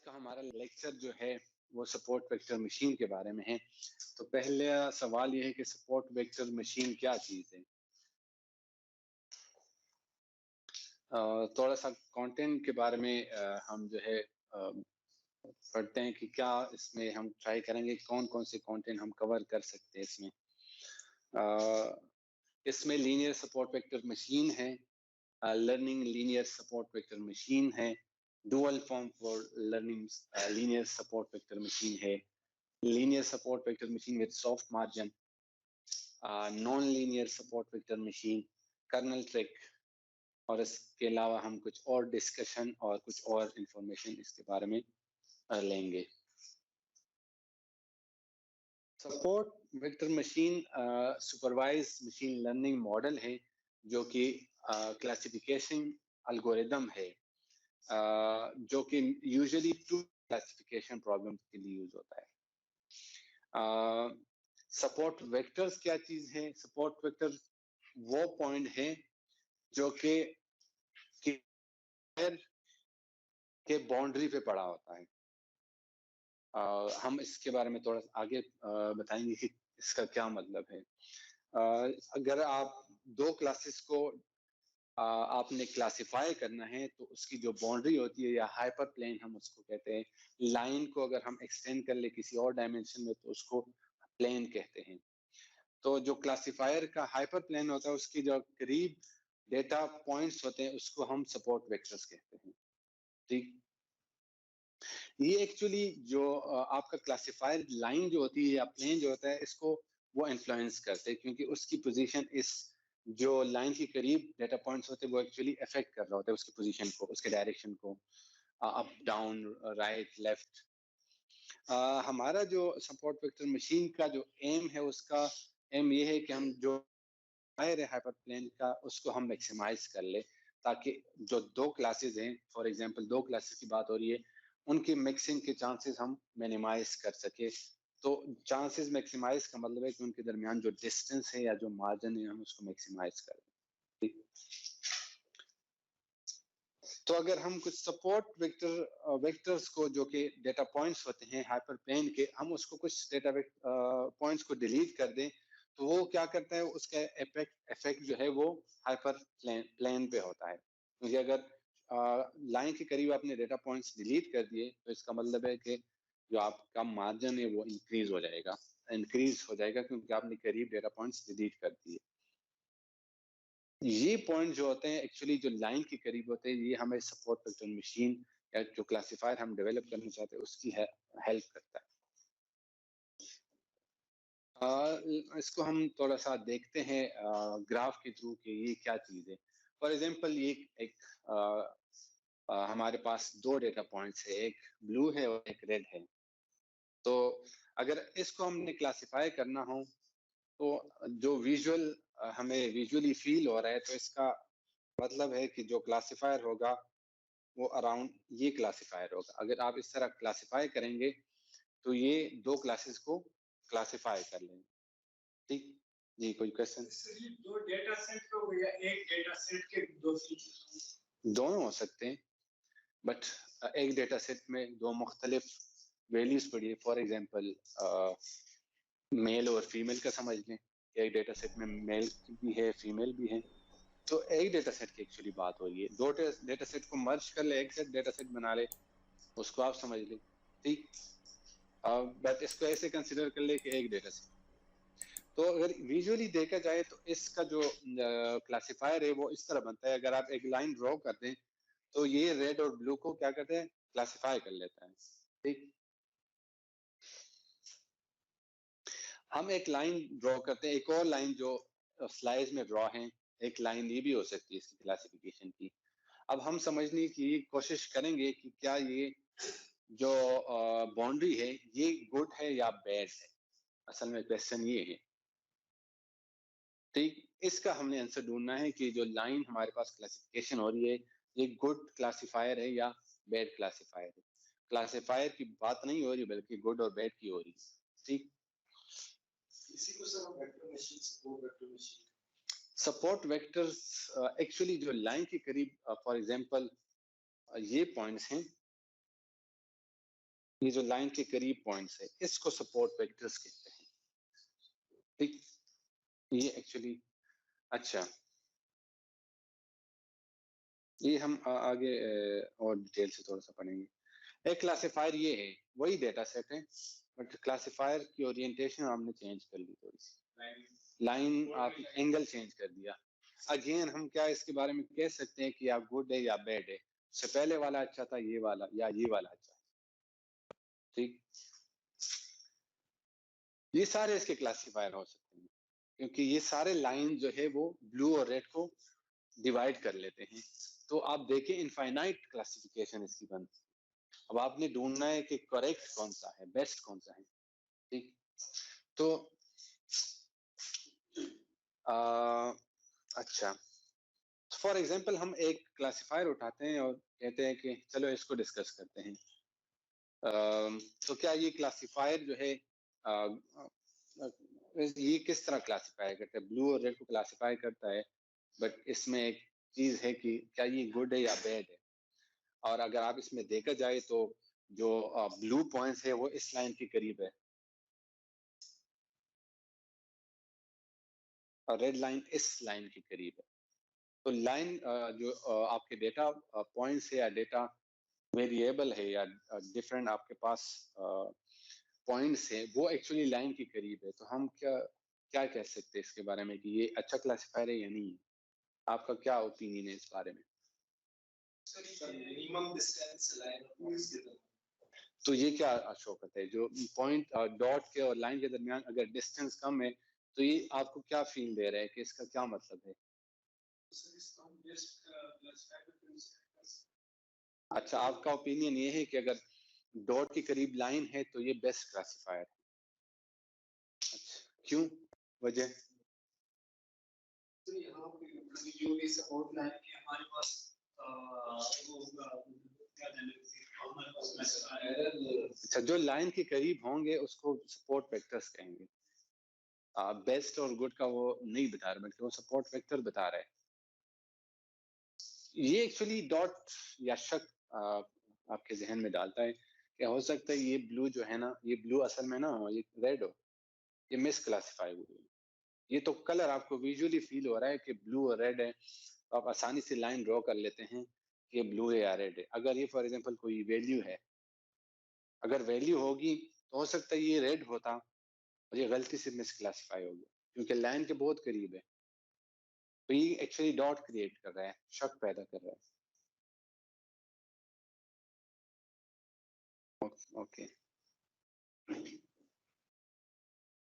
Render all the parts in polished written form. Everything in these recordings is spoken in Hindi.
का हमारा लेक्चर जो है वो सपोर्ट वेक्टर मशीन के बारे में है। तो पहला सवाल ये है कि सपोर्ट वेक्टर मशीन क्या चीज है। थोड़ा सा कंटेंट के बारे में हम जो है पढ़ते हैं कि क्या इसमें हम ट्राई करेंगे, कौन कौन से कंटेंट हम कवर कर सकते हैं इसमें। इसमें लीनियर सपोर्ट वेक्टर मशीन है, learning linear support vector machine है, dual form for learning linear support vector machine है, linear support vector machine with soft margin, non-linear support vector machine, kernel trick, और इसके अलावा हम कुछ और डिस्कशन और कुछ और इंफॉर्मेशन इसके बारे में लेंगे। Support vector machine supervise machine learning model है जो कि क्लासिफिकेशन एल्गोरिदम है, जो कि यूजुअली टू क्लासिफिकेशन प्रॉब्लम के लिए यूज होता है। सपोर्ट वेक्टर्स क्या चीज है? सपोर्ट वेक्टर वो पॉइंट है जो कि के बाउंड्री पे पड़ा होता है। हम इसके बारे में थोड़ा आगे बताएंगे कि इसका क्या मतलब है। अगर आप दो क्लासेस को आपने क्लासिफाई करना है तो उसकी जो बाउंड्री होती है या हाइपर प्लेन हम उसको कहते हैं। लाइन को अगर हम एक्सटेंड कर ले किसी और डायमेंशन में तो उसको प्लेन कहते हैं। तो जो क्लासिफायर का हाइपर प्लेन होता है उसकी जो करीब डेटा पॉइंट्स होते हैं उसको हम सपोर्ट वेक्टर्स कहते हैं। ठीक, ये एक्चुअली जो आपका क्लासिफायर लाइन जो होती है या प्लेन जो होता है इसको वो इन्फ्लुएंस करते हैं, क्योंकि उसकी पोजीशन इस जो लाइन के करीब डेटा पॉइंट्स होते हैं वो एक्चुअली अफेक्ट कर रहा होता है उसकी पोजीशन को, उसके डायरेक्शन को, अप डाउन राइट लेफ्ट। हमारा जो सपोर्ट वेक्टर मशीन का जो एम है उसका एम ये है कि हम जो है हाइपर प्लेन का उसको हम मैक्सिमाइज कर ले, ताकि जो दो क्लासेस हैं, फॉर एग्जांपल दो क्लासेस की बात हो रही है, उनकी मिक्सिंग के चांसेस हम मिनिमाइज कर सके। तो चांसेस मैक्सिमाइज का मतलब है कि उनके दरमियान जो डिस्टेंस है या जो मार्जिन है हम उसको मैक्सिमाइज कर दें। तो अगर हम कुछ सपोर्ट वेक्टर्स को जो कि डेटा पॉइंट्स होते हैं हाइपर प्लेन के, हम उसको कुछ डेटा पॉइंट्स को डिलीट कर दें तो वो क्या करता है, उसका इफेक्ट जो है वो हाइपर प्लेन पे होता है। क्योंकि अगर लाइन के करीब आपने डेटा पॉइंट्स डिलीट कर दिए तो इसका मतलब है कि जो आपका मार्जिन है वो इंक्रीज हो जाएगा क्योंकि आपने करीब डेटा पॉइंट्स डिलीट कर दिए। ये पॉइंट जो होते हैं एक्चुअली जो लाइन के करीब होते हैं, ये हमें सपोर्ट वेक्टर मशीन या जो क्लासिफायर हम डेवलप करना चाहते हैं उसकी हेल्प करता है। इसको हम थोड़ा सा देखते हैं ग्राफ के थ्रू कि ये क्या चीज है। फॉर एग्जांपल ये एक हमारे पास दो डेटा पॉइंट्स है, एक ब्लू है और एक रेड है। तो अगर इसको हमने क्लासिफाई करना हो तो जो हमें विजुअली फील हो रहा है, तो इसका मतलब है कि जो क्लासिफायर होगा वो अराउंड ये क्लासिफायर होगा। अगर आप इस तरह क्लासिफाई करेंगे तो ये दो क्लासेस को क्लासिफाई कर लेंगे। ठीक जी, कोई क्वेश्चन? दो डेटा सेट हो या एक डेटा सेट के दो फीचर? दोनों हो सकते हैं, बट एक डेटा सेट में दो मुख्तलिफ वैल्यूज पड़ी है। फॉर एग्जांपल मेल और फीमेल का समझ लें, एक डेटा सेट में मेल भी है फीमेल भी है। तो एक डेटा सेट की एक्चुअली बात हो रही है, दो डेटा सेट को मर्ज कर ले, एक सेट डेटा सेट बना ले, उसको आप समझ लें। ठीक, बट इसको ऐसे कंसिडर कर ले कि एक डेटा सेट। तो अगर विजुअली देखा जाए तो इसका जो क्लासिफायर है वो इस तरह बनता है। अगर आप एक लाइन ड्रॉ कर दें तो ये रेड और ब्लू को क्या करते हैं, क्लासिफाई कर लेता है। ठीक, हम एक लाइन ड्रॉ करते हैं, एक और लाइन जो स्लाइड में ड्रॉ है, एक लाइन ये भी हो सकती है इसकी क्लासिफिकेशन की। अब हम समझने की कोशिश करेंगे कि क्या ये जो बाउंड्री है ये गुड है या बैड है। असल में क्वेश्चन ये है। ठीक, इसका हमने आंसर ढूंढना है कि जो लाइन हमारे पास क्लासिफिकेशन हो रही है ये गुड क्लासिफायर है या बैड क्लासिफायर है। क्लासिफायर की बात नहीं हो रही बल्कि गुड और बैड की हो रही है। ठीक, इसी को सर हम vector machine, support vector machine, support vectors actually जो लाइन के करीब फॉर एग्जांपल ये पॉइंट्स हैं, ये जो लाइन के करीब पॉइंट्स है इसको सपोर्ट वेक्टर्स कहते हैं, ठीक। ये एक्चुअली अच्छा, ये हम आगे और डिटेल से थोड़ा सा पढ़ेंगे। एक क्लासिफायर ये है, वही डेटा सेट है, बट क्लासिफायर की ओरिएंटेशन आपने चेंज कर ली, थोड़ी सी लाइन आप एंगल चेंज कर दिया। अगेन हम क्या इसके बारे में कह सकते हैं कि आप गुड है या बैड है, उससे पहले वाला अच्छा था ये वाला, या ये वाला अच्छा है, ठीक। ये सारे इसके क्लासिफायर हो सकते हैं, क्योंकि ये सारे लाइन जो है वो ब्लू और रेड को डिवाइड कर लेते हैं। तो आप देखें इनफाइनाइट क्लासिफिकेशन इसकी बनती है। अब आपने ढूंढना है कि करेक्ट कौन सा है, बेस्ट कौन सा है, ठीक। तो अच्छा, फॉर एग्जांपल हम एक क्लासिफायर उठाते हैं और कहते हैं कि चलो इसको डिस्कस करते हैं। तो क्या ये क्लासिफायर जो है ये किस तरह क्लासिफाई करता है? ब्लू और रेड को क्लासिफाई करता है, बट इसमें एक चीज है कि क्या ये गुड है या बैड है। और अगर आप इसमें देखा जाए तो जो ब्लू पॉइंट्स है वो इस लाइन के करीब है और रेड लाइन इस लाइन के करीब है। तो लाइन जो आपके डेटा पॉइंट्स है या डेटा वेरिएबल है या डिफरेंट आपके पास पॉइंट्स है, वो एक्चुअली लाइन के करीब है। तो हम क्या क्या कह सकते हैं इसके बारे में कि ये अच्छा क्लासिफायर है या नहीं है? आपका क्या ओपिनियन है इस बारे में? तो ये क्या शो करता है, जो पॉइंट डॉट के और लाइन के दरमियान अगर डिस्टेंस कम है तो ये आपको क्या फील दे रहा है कि इसका क्या मतलब है? अच्छा, आपका ओपिनियन ये है कि अगर डॉट के करीब लाइन है तो ये बेस्ट क्लासिफायर है। अच्छा, क्यों, वजह? तो यहाँ पे जो भी सपोर्ट लाइन है हमारे पास अच्छा, जो लाइन के करीब होंगे उसको सपोर्ट वेक्टर्स कहेंगे। बेस्ट और गुड का वो नहीं बता रहा, बल्कि वो सपोर्ट वेक्टर बता रहा है। ये एक्चुअली डॉट या शक आपके जहन में डालता है कि हो सकता है ये ब्लू जो है ना, ये ब्लू असल में ना हो, ये रेड हो, ये मिस क्लासिफाई हुई है। ये तो कलर आपको विजुअली फील हो रहा है कि ब्लू और रेड है, तो आप आसानी से लाइन ड्रॉ कर लेते हैं कि ब्लू है या रेड है। अगर ये फॉर एग्जांपल कोई वैल्यू है, अगर वैल्यू होगी तो हो सकता है ये रेड होता और ये गलती से मिस क्लासिफाई हो गया, क्योंकि लाइन के बहुत करीब है। तो ये एक्चुअली डॉट क्रिएट कर रहा है, शक पैदा कर रहा है। ओके,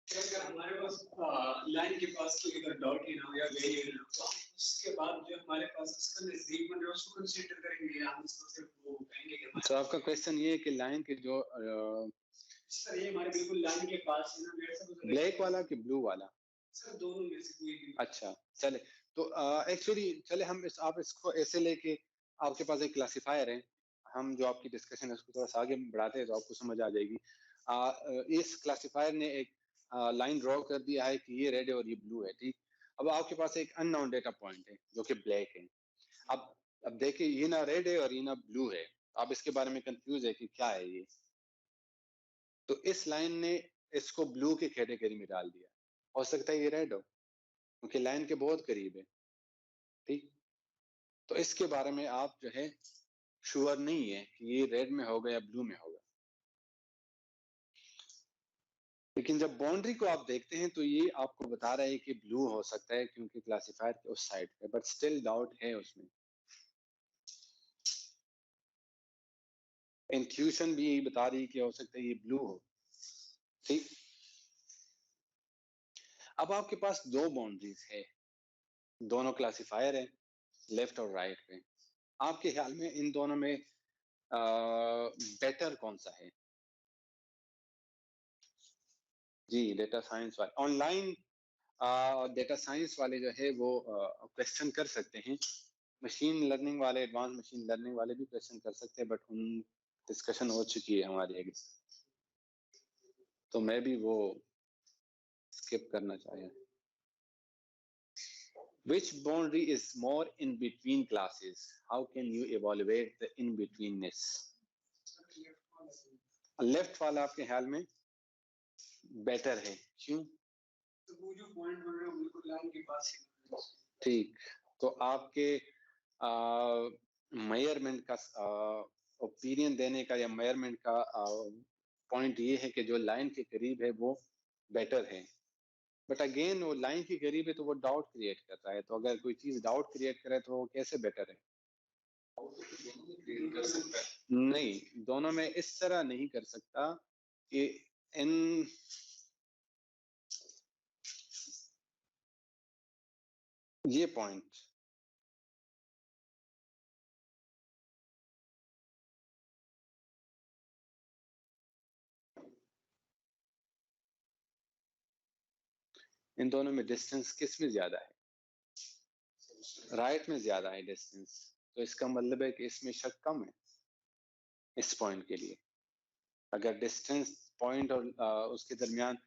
हमारे पास लाइन के पास तो इधर डॉट ही ना हो या वेरिएबल ना हो, उसके बाद जो हमारे पास उसका नजदीक में जो उसको कंसीडर करेंगे, हम उसको सिर्फ वो कहेंगे कि तो आपका क्वेश्चन ये है कि लाइन के जो सर ये हमारे बिल्कुल लाइन के पास है ना, मेरे से ब्लैक वाला कि ब्लू वाला? सर दोनों में से कोई भी। अच्छा, चले तो एक्चुअली चले हम आप इसको ऐसे लेके, आपके पास एक क्लासिफायर है, हम जो आपकी डिस्कशन है उसको थोड़ा सा आगे बढ़ाते हैं तो आपको समझ आ जाएगी। इस क्लासिफायर ने एक लाइन ड्रॉ कर दिया है कि ये रेड है और ये ब्लू है, ठीक। अब आपके पास एक अननोन डेटा पॉइंट है जो कि ब्लैक है। अब देखिए ये ना रेड है और ये ना ब्लू है, आप इसके बारे में कंफ्यूज है कि क्या है ये। तो इस लाइन ने इसको ब्लू के कैटेगरी में डाल दिया। हो सकता है ये रेड हो, क्योंकि लाइन के बहुत करीब है, ठीक। तो इसके बारे में आप जो है श्योर नहीं है कि ये रेड में होगा या ब्लू में होगा। लेकिन जब बाउंड्री को आप देखते हैं तो ये आपको बता रहा है कि ब्लू हो सकता है, क्योंकि क्लासिफायर के उस साइड पे, बट स्टिल डाउट है उसमें। इंट्यूशन भी यही बता रही है कि हो सकता है ये ब्लू हो, ठीक। अब आपके पास दो बाउंड्रीज है, दोनों क्लासिफायर है, लेफ्ट और राइट पे। आपके ख्याल में इन दोनों में बेटर कौन सा है? जी, डेटा साइंस वाले ऑनलाइन डेटा साइंस वाले जो है वो क्वेश्चन कर सकते हैं। मशीन लर्निंग वाले, एडवांस मशीन लर्निंग वाले भी क्वेश्चन कर सकते हैं, बट उन डिस्कशन हो चुकी है हमारी आगे, तो मैं भी वो स्किप करना चाहे। Which boundary is more in between classes? How can you evaluate the in betweenness? Left वाला आपके ख्याल में बेटर है, क्यों? तो वो जो पॉइंट बन रहे हैं बिल्कुल लाइन के पास ही। ठीक, तो आपके मेजरमेंट का ओपिनियन देने का या मेजरमेंट का पॉइंट ये है कि जो लाइन के करीब है वो बेटर है, बट अगेन वो लाइन के करीब है तो वो डाउट क्रिएट कर रहा है, तो अगर कोई चीज डाउट क्रिएट करे तो वो कैसे बेटर है? नहीं, दोनों में इस तरह नहीं कर सकता कि इन ये पॉइंट इन दोनों में डिस्टेंस किस में ज्यादा है? राइट में ज्यादा है डिस्टेंस, तो इसका मतलब है कि इसमें शक कम है इस पॉइंट के लिए। अगर डिस्टेंस पॉइंट और उसके दरमियान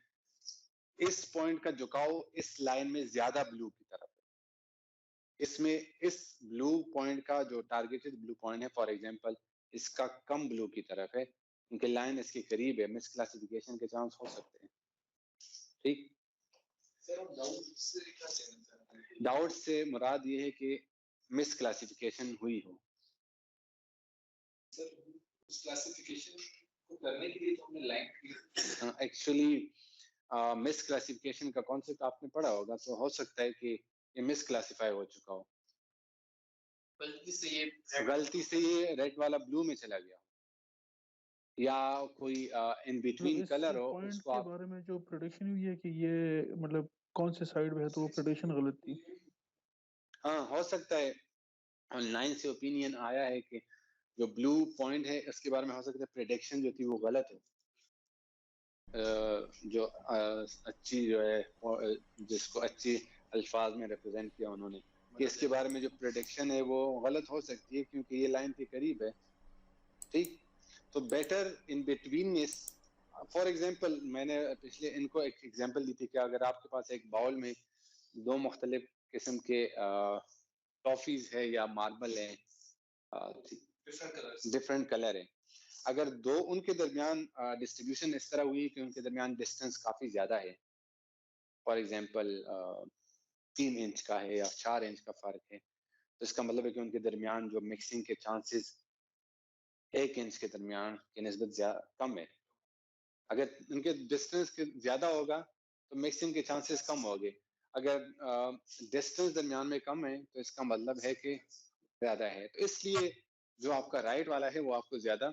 इस पॉइंट का झुकाव इस लाइन में ज्यादा ब्लू की तरफ है, इसमें इस ब्लू पॉइंट का जो टारगेटेड ब्लू पॉइंट है फॉर एग्जांपल इसका कम ब्लू की तरफ है, क्योंकि लाइन इसके करीब है, मिस क्लासिफिकेशन के चांस हो सकते हैं। ठीक, डाउट से मुराद ये है कि मिस क्लासिफिकेशन हुई हो। सर उस क्लासिफिकेशन को करने के लिए तो हमने लाइन एक्चुअली मिस क्लासिफिकेशन का कॉन्सेप्ट आपने पढ़ा होगा, तो हो सकता है कि ये मिस क्लासिफाई हो चुका हो, गलती से ये रेड वाला ब्लू में चला गया, या कोई इन बिटवीन कलर हो उसको के आप बारे में जो प्रेडिक्शन हुई है कि ये मतलब कौन से साइड में है, तो वो प्रेडिक्शन गलत थी। हाँ हो सकता है ऑनलाइन से ओपिनियन आया है कि जो ब्लू पॉइंट है इसके बारे में हो सकता है प्रेडिक्शन जो थी वो गलत हो, जो अच्छी जो है जिसको अच्छी अल्फाज में रिप्रेजेंट किया उन्होंने कि इसके बारे में जो प्रेडिक्शन है वो गलत हो सकती है क्योंकि ये लाइन के करीब है। ठीक, तो बेटर इन बिटवीन इस फॉर एग्जांपल मैंने पिछले इनको एक एग्जांपल दी थी कि अगर आपके पास एक बाउल में दो मुख्तलिफ किस्म के टॉफीज है या मार्बल है, डिफरेंट कलर है, अगर दो उनके दरमियान डिस्ट्रीब्यूशन इस तरह हुई कि उनके दरमियान डिस्टेंस काफी ज्यादा है, फॉर एग्जांपल 3 इंच का है या 4 इंच का फर्क है, तो इसका मतलब है कि उनके दरमियान जो मिक्सिंग के चांसेस 1 इंच के दरमियान की निस्बत कम है। अगर उनके डिस्टेंस के ज्यादा होगा तो मिक्सिंग के चांसेस कम होंगे, अगर डिस्टेंस दरमियान में कम है तो इसका मतलब है कि ज्यादा है, तो इसलिए जो आपका राइट वाला है वो आपको ज्यादा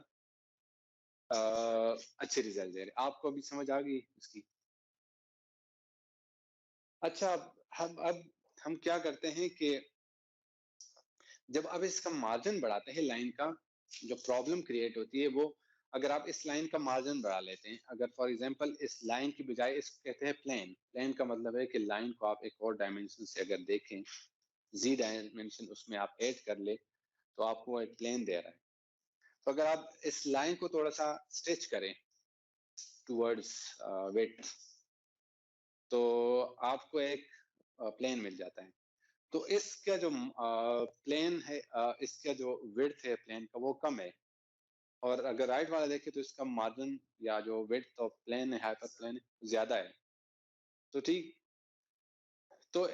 अच्छे रिजल्ट दे रहे। आपको अभी समझ आ गई इसकी? अच्छा, अब हम क्या करते हैं कि जब अब इसका मार्जिन बढ़ाते हैं लाइन का, जो प्रॉब्लम क्रिएट होती है वो अगर आप इस लाइन का मार्जिन बढ़ा लेते हैं, अगर फॉर एग्जांपल इस लाइन की बजाय इसको कहते हैं प्लेन, प्लेन का मतलब है कि लाइन को आप एक और डायमेंशन से अगर देखें, जी डायमेंशन उसमें आप ऐड कर ले तो आपको एक प्लेन दे रहा है, तो अगर आप इस लाइन को थोड़ा सा स्ट्रेच करें टूवर्ड्स विड्थ तो आपको एक प्लेन मिल जाता है। तो इसका जो प्लेन है, इसका जो विड्थ है प्लेन का वो कम है, और अगर राइट वाला देखें तो इसका मार्जिन या जो विड्थ ऑफ प्लेन है, हाइपर प्लेन है, ज्यादा है। तो ठीक, तो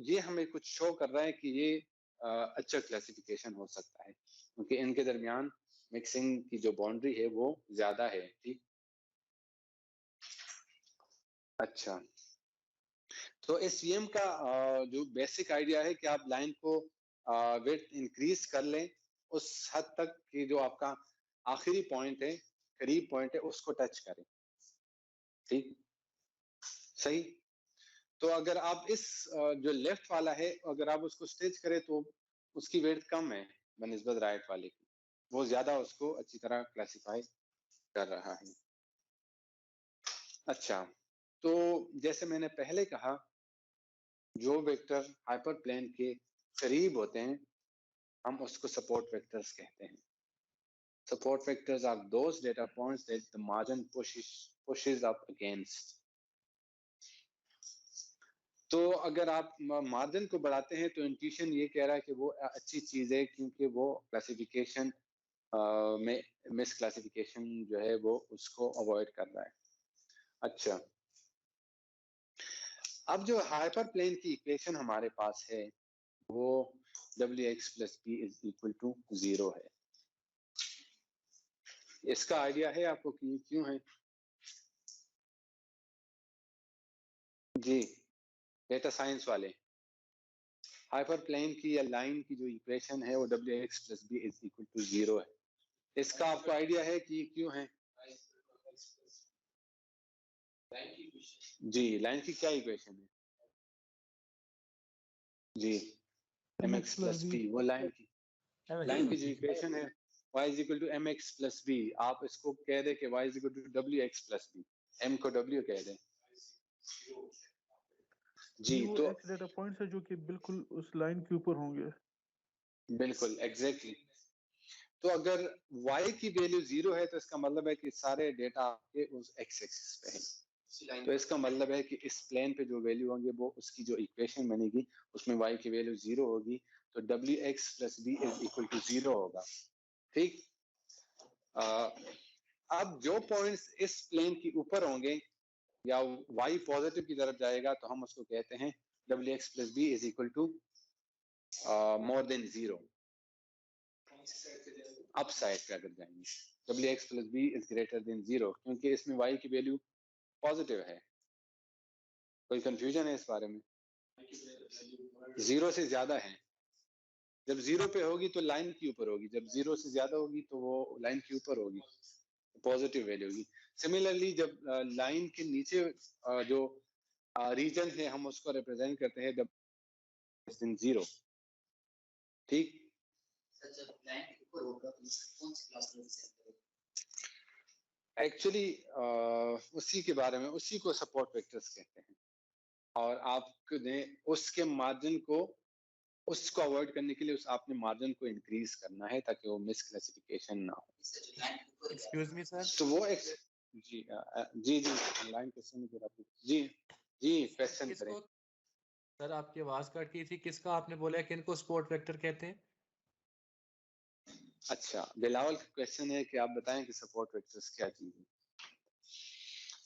ये हमें कुछ शो कर रहा है कि ये अच्छा क्लासिफिकेशन हो सकता है क्योंकि इनके दरमियान मिक्सिंग की जो बाउंड्री है वो ज्यादा है। ठीक, अच्छा, तो एस का जो बेसिक आइडिया है कि आप लाइन को विड्थ इंक्रीज कर लें उस हद तक कि जो आपका आखिरी पॉइंट है, करीब पॉइंट है, उसको टच करें। ठीक, सही। तो अगर आप इस जो लेफ्ट वाला है अगर आप उसको स्ट्रेच करें तो उसकी विड्थ कम है बनिस्बत राइट वाले की, वो ज्यादा उसको अच्छी तरह क्लासिफाई कर रहा है। अच्छा, तो जैसे मैंने पहले कहा जो वेक्टर हाइपर प्लेन के करीब होते हैं हम उसको सपोर्ट वेक्टर्स कहते हैं। Support vectors are those data points that the margin pushes up against. तो अगर आप मार्जिन को बढ़ाते हैं तो इंट्यूशन ये कह रहा है कि वो अच्छी चीज है क्योंकि वो क्लासिफिकेशन में मिस क्लासिफिकेशन जो है वो उसको अवॉइड कर रहा है। अच्छा, अब जो हाइपर प्लेन की इक्वेशन हमारे पास है वो wx plus B is equal to 0 है। इसका आइडिया है आपको कि क्यों है? जी, डेटा साइंस वाले, हाइपर प्लेन की या लाइन की जो इक्वेशन है वो wx plus B is equal to 0 है। इसका आपको आइडिया है कि क्यों है? जी, लाइन की क्या इक्वेशन है? जी, mx प्लस b, वो लाइन की जो इक्वेशन है y is equal to mx plus b, आप इसको कह दे कि y is equal to wx plus b, m को w कह दे। जी, वो तो एक्स डेटा पॉइंट्स है जो कि बिल्कुल उस लाइन के ऊपर होंगे। बिल्कुल एग्जैक्टली तो अगर y की वैल्यू 0 है तो इसका मतलब है कि सारे डेटा आपके उस x एक्सिस पे हैं। तो इसका मतलब है कि इस प्लेन पे जो वैल्यू होंगे वो उसकी जो इक्वेशन बनेगी उसमें y की वैल्यू 0 होगी, तो wx plus b is equal to 0 होगा। ठीक, अब जो पॉइंट्स इस प्लेन के ऊपर होंगे या y पॉजिटिव की तरफ जाएगा तो हम उसको कहते हैं wx plus b is equal to more than 0। Up side पे अगर जाएंगे wx plus b is greater than 0, क्योंकि इसमें y की वैल्यू पॉजिटिव है। कोई कंफ्यूजन है इस बारे में? 0 से ज्यादा है। जब 0 पे होगी तो लाइन के ऊपर होगी, जब 0 से ज्यादा होगी तो वो लाइन के ऊपर होगी, पॉजिटिव वैल्यू होगी। सिमिलरली जब लाइन के नीचे जो रीजन है हम उसको रिप्रेजेंट करते हैं जब 0। ठीक, एक्चुअली उसी के बारे में, उसी को सपोर्ट वेक्टर्स कहते हैं, और आपने उसके मार्जिन को, उसको अवॉइड करने के लिए आपने मार्जिन को इंक्रीज करना है ताकि वो मिस क्लासिफिकेशन ना हो। Excuse me sir. तो वो जी जी जी लाइन क्वेश्चन जी जी क्वेश्चन करें। सर आपकी आवाज कट गई थी, किसका आपने बोला कि इनको स्पोर्ट वेक्टर कहते हैं? अच्छा, बिलावल का क्वेश्चन है कि आप बताएं कि सपोर्ट वेक्टर्स क्या चीज है।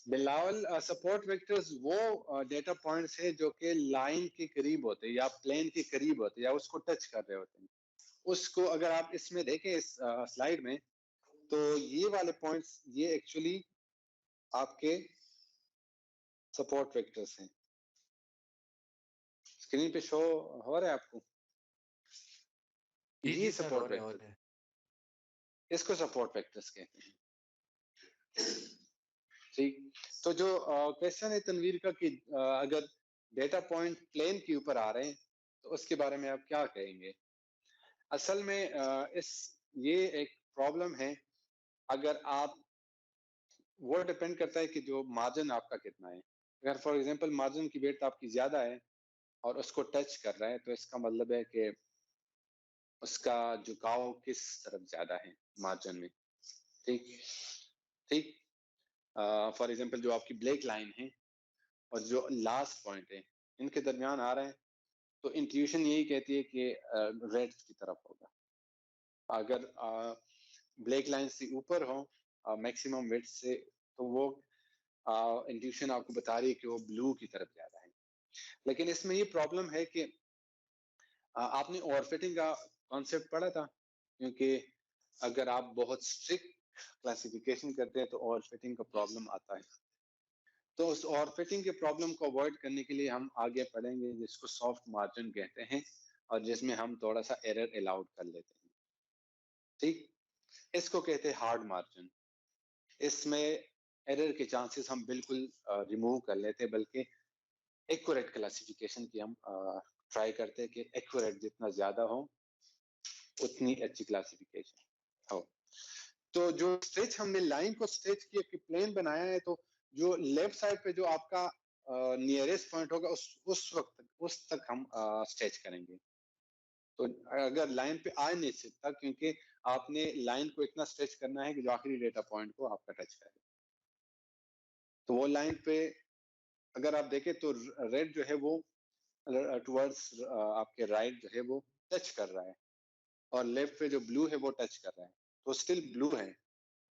बिलावल, सपोर्ट वेक्टर्स वो डेटा पॉइंट्स है जो कि लाइन के करीब होते हैं या प्लेन के करीब होते हैं या उसको टच कर रहे होते हैं। उसको अगर आप इसमें देखें इस स्लाइड में, तो ये वाले पॉइंट्स ये एक्चुअली आपके सपोर्ट वेक्टर्स हैं। स्क्रीन पे शो हो रहा है आपको? ये सपोर्ट वेक्टर, इसको सपोर्ट वेक्टर्स कहते हैं। ठीक, तो जो क्वेश्चन है तनवीर का कि अगर डेटा पॉइंट प्लेन के ऊपर आ रहे हैं तो उसके बारे में आप क्या कहेंगे? असल में ये एक प्रॉब्लम है। अगर आप, वो डिपेंड करता है कि जो मार्जिन आपका कितना है। अगर फॉर एग्जांपल मार्जिन की वेट आपकी ज्यादा है और उसको टच कर रहा है तो इसका मतलब है कि उसका झुकाव किस तरफ ज्यादा है मार्जिन में। ठीक ठीक, फॉर एग्जांपल जो आपकी ब्लैक लाइन है और जो लास्ट पॉइंट है इनके दरमियान आ रहा है तो इंट्यूशन यही कहती है कि रेड की तरफ होगा। अगर ब्लैक लाइन से ऊपर हो मैक्सिमम वेट से तो वो इंट्यूशन आपको बता रही है कि वो ब्लू की तरफ ज्यादा है। लेकिन इसमें ये प्रॉब्लम है कि आपने ओवरफिटिंग का कॉन्सेप्ट पढ़ा था, क्योंकि अगर आप बहुत स्ट्रिक्ट क्लासिफिकेशन करते हैं तो ओवरफिटिंग का प्रॉब्लम आता है। तो उस ओवरफिटिंग के प्रॉब्लम को अवॉइड करने के लिए हम आगे पढ़ेंगे जिसको सॉफ्ट मार्जिन कहते हैं और जिसमें हम थोड़ा सा एरर अलाउड कर लेते हैं। ठीक, इसको कहते हैं हार्ड मार्जिन। इसमें एरर के चांसेस हम बिल्कुल रिमूव कर लेते हैं, बल्कि एक्यूरेट क्लासिफिकेशन की हम ट्राई करते हैं कि एक्यूरेट जितना ज्यादा हो उतनी अच्छी क्लासिफिकेशन हो। तो जो स्ट्रेच हमने लाइन को स्ट्रेच किया कि प्लेन बनाया है, तो जो लेफ्ट साइड पे जो आपका नियरेस्ट पॉइंट होगा उस वक्त उस तक हम स्ट्रेच करेंगे। तो अगर लाइन पे आ नहीं सकता, क्योंकि आपने लाइन को इतना स्ट्रेच करना है कि जो आखिरी डेटा पॉइंट को आपका टच करे। तो वो लाइन पे अगर आप देखें तो रेड जो है वो टुवर्ड्स आपके राइट जो है वो टच कर रहा है और लेफ्ट पे जो ब्लू है वो टच कर रहा है। तो स्टिल ब्लू है,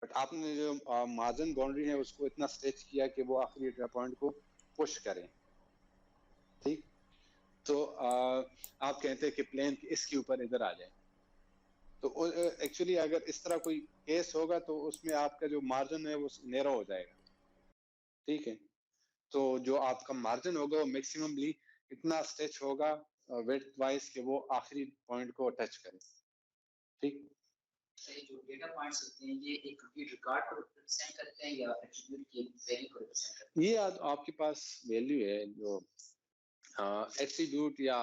बट आपने जो मार्जिन बाउंड्री है उसको इतना स्ट्रेच किया कि वो आखिरी डेटा पॉइंट को पुश करें। ठीक, तो आप कहते हैं कि प्लेन इसके ऊपर इधर आ जाए, तो एक्चुअली अगर इस तरह कोई केस होगा तो उसमें आपका जो मार्जिन है वो नैरो हो जाएगा। ठीक है, तो जो आपका मार्जिन होगा वो मैक्सिममली इतना स्ट्रेच होगा विड्थ वाइज कि वो आखिरी पॉइंट को टच करे। ठीक, जो डेटा पॉइंट्स होते हैं ये एक कंप्लीट रिकॉर्ड को रिप्रेजेंट करते हैं या एट्रीब्यूट की वैल्यू को रिप्रेजेंट करते हैं? ये आपके पास वैल्यू है जो एट्रीब्यूट या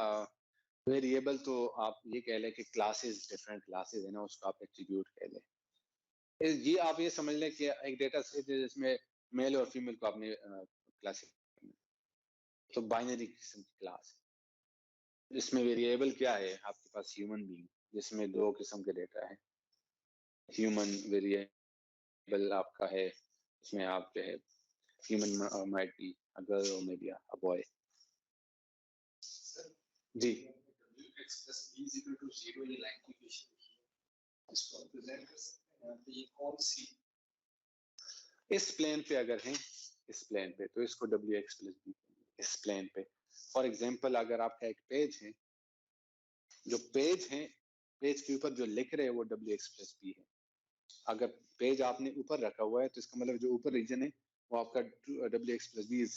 वेरिएबल, तो आप ये कह लें कि क्लासेस, डिफरेंट क्लासेस है ना, उसको आप एट्रीब्यूट कह लें। ये आप ये समझ लें कि एक डेटा सेट है जिसमें मेल और फीमेल को आपने क्लासिफाई, तो बाइनरी किस्म की क्लास है। इसमें वेरिएबल क्या है आपके पास? ह्यूमन बीइंग, जिसमें 2 किस्म के डेटा है। ह्यूमन वेरिएबल आपका है, उसमें आप जो है human might be a girl और मे बी अ बॉय। जी, x plus b is equal to 0 ये लाइन की इक्वेशन है, इसको हम प्रेजेंट कर सकते हैं। तो ये कौन सी इस प्लेन पे अगर है, इस प्लेन पे, तो इसको wx plus b, इस प्लेन पे। फॉर एग्जांपल अगर आपका एक पेज है, जो पेज है, पेज के ऊपर जो लिख रहे हैं वो wx plus b है। अगर पेज आपने ऊपर रखा हुआ है तो इसका मतलब जो ऊपर रीजन है वो आपका wx plus b is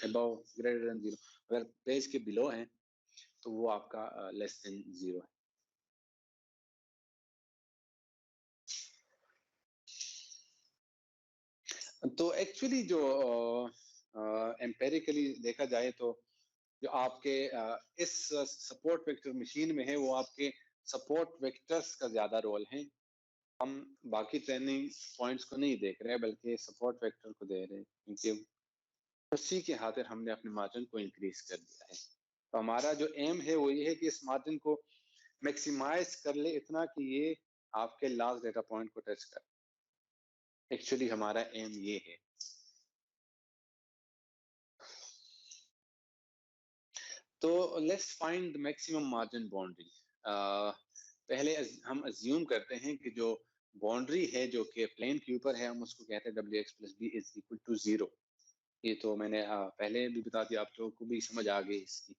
above greater than 0। अगर पेज के बिलो है तो वो आपका लेस देन 0 है। तो एक्चुअली जो एम्पेरिकली देखा जाए तो जो आपके इस सपोर्ट वेक्टर मशीन में है वो आपके सपोर्ट वेक्टर्स का ज्यादा रोल है। हम बाकी ट्रेनिंग पॉइंट्स को नहीं देख रहे हैं बल्कि सपोर्ट वेक्टर को दे रहे हैं, क्योंकि उसी के खातिर हमने अपने मार्जिन को इंक्रीज कर दिया है। तो हमारा जो एम है वो ये है कि इस मार्जिन को मैक्सिमाइज कर ले इतना कि ये आपके लास्ट डेटा पॉइंट को टच कर। एक्चुअली हमारा एम ये है। तो let's find the maximum margin boundary. पहले हम अज्यूम करते हैं कि जो बाउंड्री है जो कि प्लेन के ऊपर है, हम उसको कहते हैं wx plus b is equal to 0। ये तो मैंने पहले भी बता दिया, आप लोगों को भी समझ आ गई इसकी।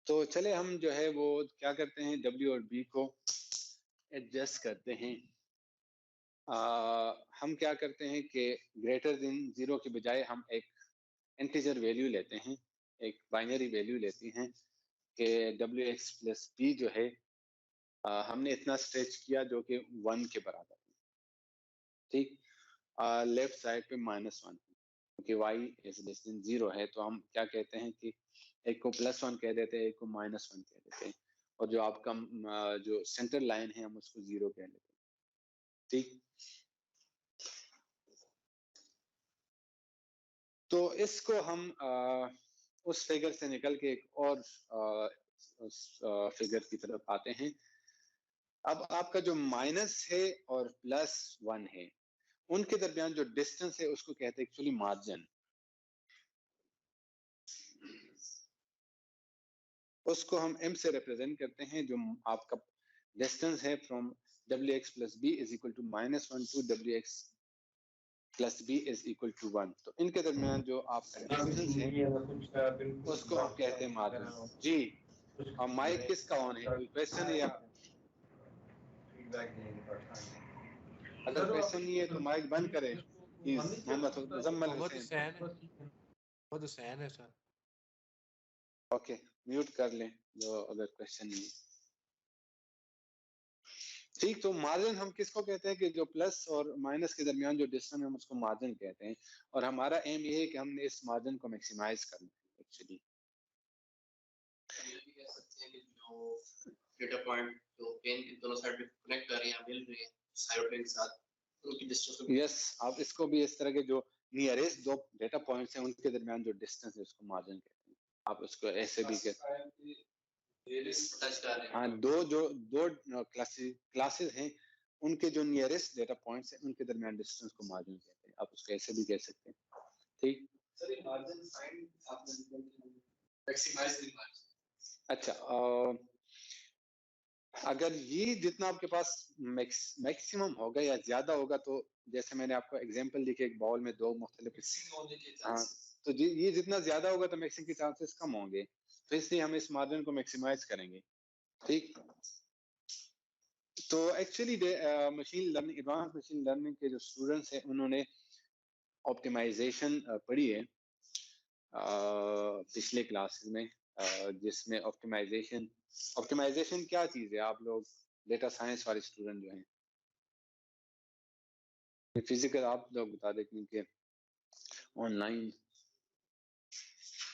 तो चले हम जो है वो क्या करते हैं, w और b को एडजस्ट करते हैं। हम क्या करते हैं कि ग्रेटर देन 0 के बजाय हम एक इंटीजर वैल्यू लेते हैं, एक बाइनरी वैल्यू लेते हैं कि wx plus b जो है हमने इतना स्ट्रेच किया जो कि 1 के बराबर है। ठीक, लेफ्ट साइड पे -1 क्योंकि y इज लेस देन 0 है, तो हम क्या कहते हैं कि एक को +1 कह देते हैं, एक को -1 कह देते हैं, और जो आपका जो सेंटर लाइन है हम उसको 0 कह लेते हैं। ठीक, तो इसको हम उस फिगर से निकल के एक और फिगर की तरफ आते हैं। अब आपका जो माइनस है और +1 है, उनके दरमियान जो डिस्टेंस है उसको कहते हैं एक्चुअली मार्जिन। उसको हम m से रिप्रेजेंट करते हैं, जो आपका डिस्टेंस है from wx plus b is equal to -1 to wx plus b is equal to 1। तो इनके दरमियान जो आपका डिस्टेंस है उसको हम कहते हैं मार्जिन। जी, और माइक किसका ऑन है? कोई क्वेश्चन है? या अगर क्वेश्चन नहीं है तो माइक बंद करें प्लीज। मोहम्मद मुजम्मल हुसैन। बहुत हुसैन है सर। ओके, म्यूट कर लें जो अगर क्वेश्चन नहीं है। ठीक, तो मार्जिन हम किसको कहते हैं कि जो प्लस और माइनस के दरमियान जो डिस्टेंस है हम उसको मार्जिन कहते हैं, और हमारा एम ये है कि हमने इस मार्जिन को मैक्सिमाइज करना है। एक्चुअली ये भी कह सकते हैं कि जो डेटा पॉइंट जो पेन के दोनों साइड पे कनेक्ट कर रहे हैं, मिल रहे हैं साइड के साथ, उनकी डिस्टेंस को यस, आप इसको भी इस तरह के जो नियरेस्ट दो डेटा पॉइंट्स हैं उनके दरमियान जो डिस्टेंस है उसको मार्जिन कहते हैं। आप उसको ऐसे भी कहते हैं। हाँ, दो क्लासेस हैं, उनके जो नियरेस्ट डेटा पॉइंट्स हैं उनके दरमियान डिस्टेंस को मार्जिन कहते हैं। आप उसको ऐसे भी कह सकते हैं। ठीक, सर ये मार्जिन फाइंड आपने मैक्सिमाइज द मार्जिन अच्छा, अगर ये जितना आपके पास मैक्सिमम होगा या ज्यादा होगा, तो जैसे मैंने आपको एग्जांपल दी कि एक बाउल में दो मुख्तलिफ, मिक्सिंग होने के हाँ, चांसेस। तो ये जितना ज्यादा होगा तो मिक्सिंग के चांसेस कम होंगे, तो इसलिए हम इस मार्जिन को मैक्सिमाइज करेंगे। ठीक, तो actually machine learning, advance machine learning के जो स्टूडेंट्स हैं उन्होंने ऑप्टिमाइजेशन पढ़ी है पिछले क्लासेस में, जिसमें ऑप्टिमाइजेशन ऑप्टिमाइजेशन क्या चीज़ है, आप लोग डेटा साइंस वाले स्टूडेंट जो हैं, फिजिकल आप लोग बता दें क्योंकि ऑनलाइन।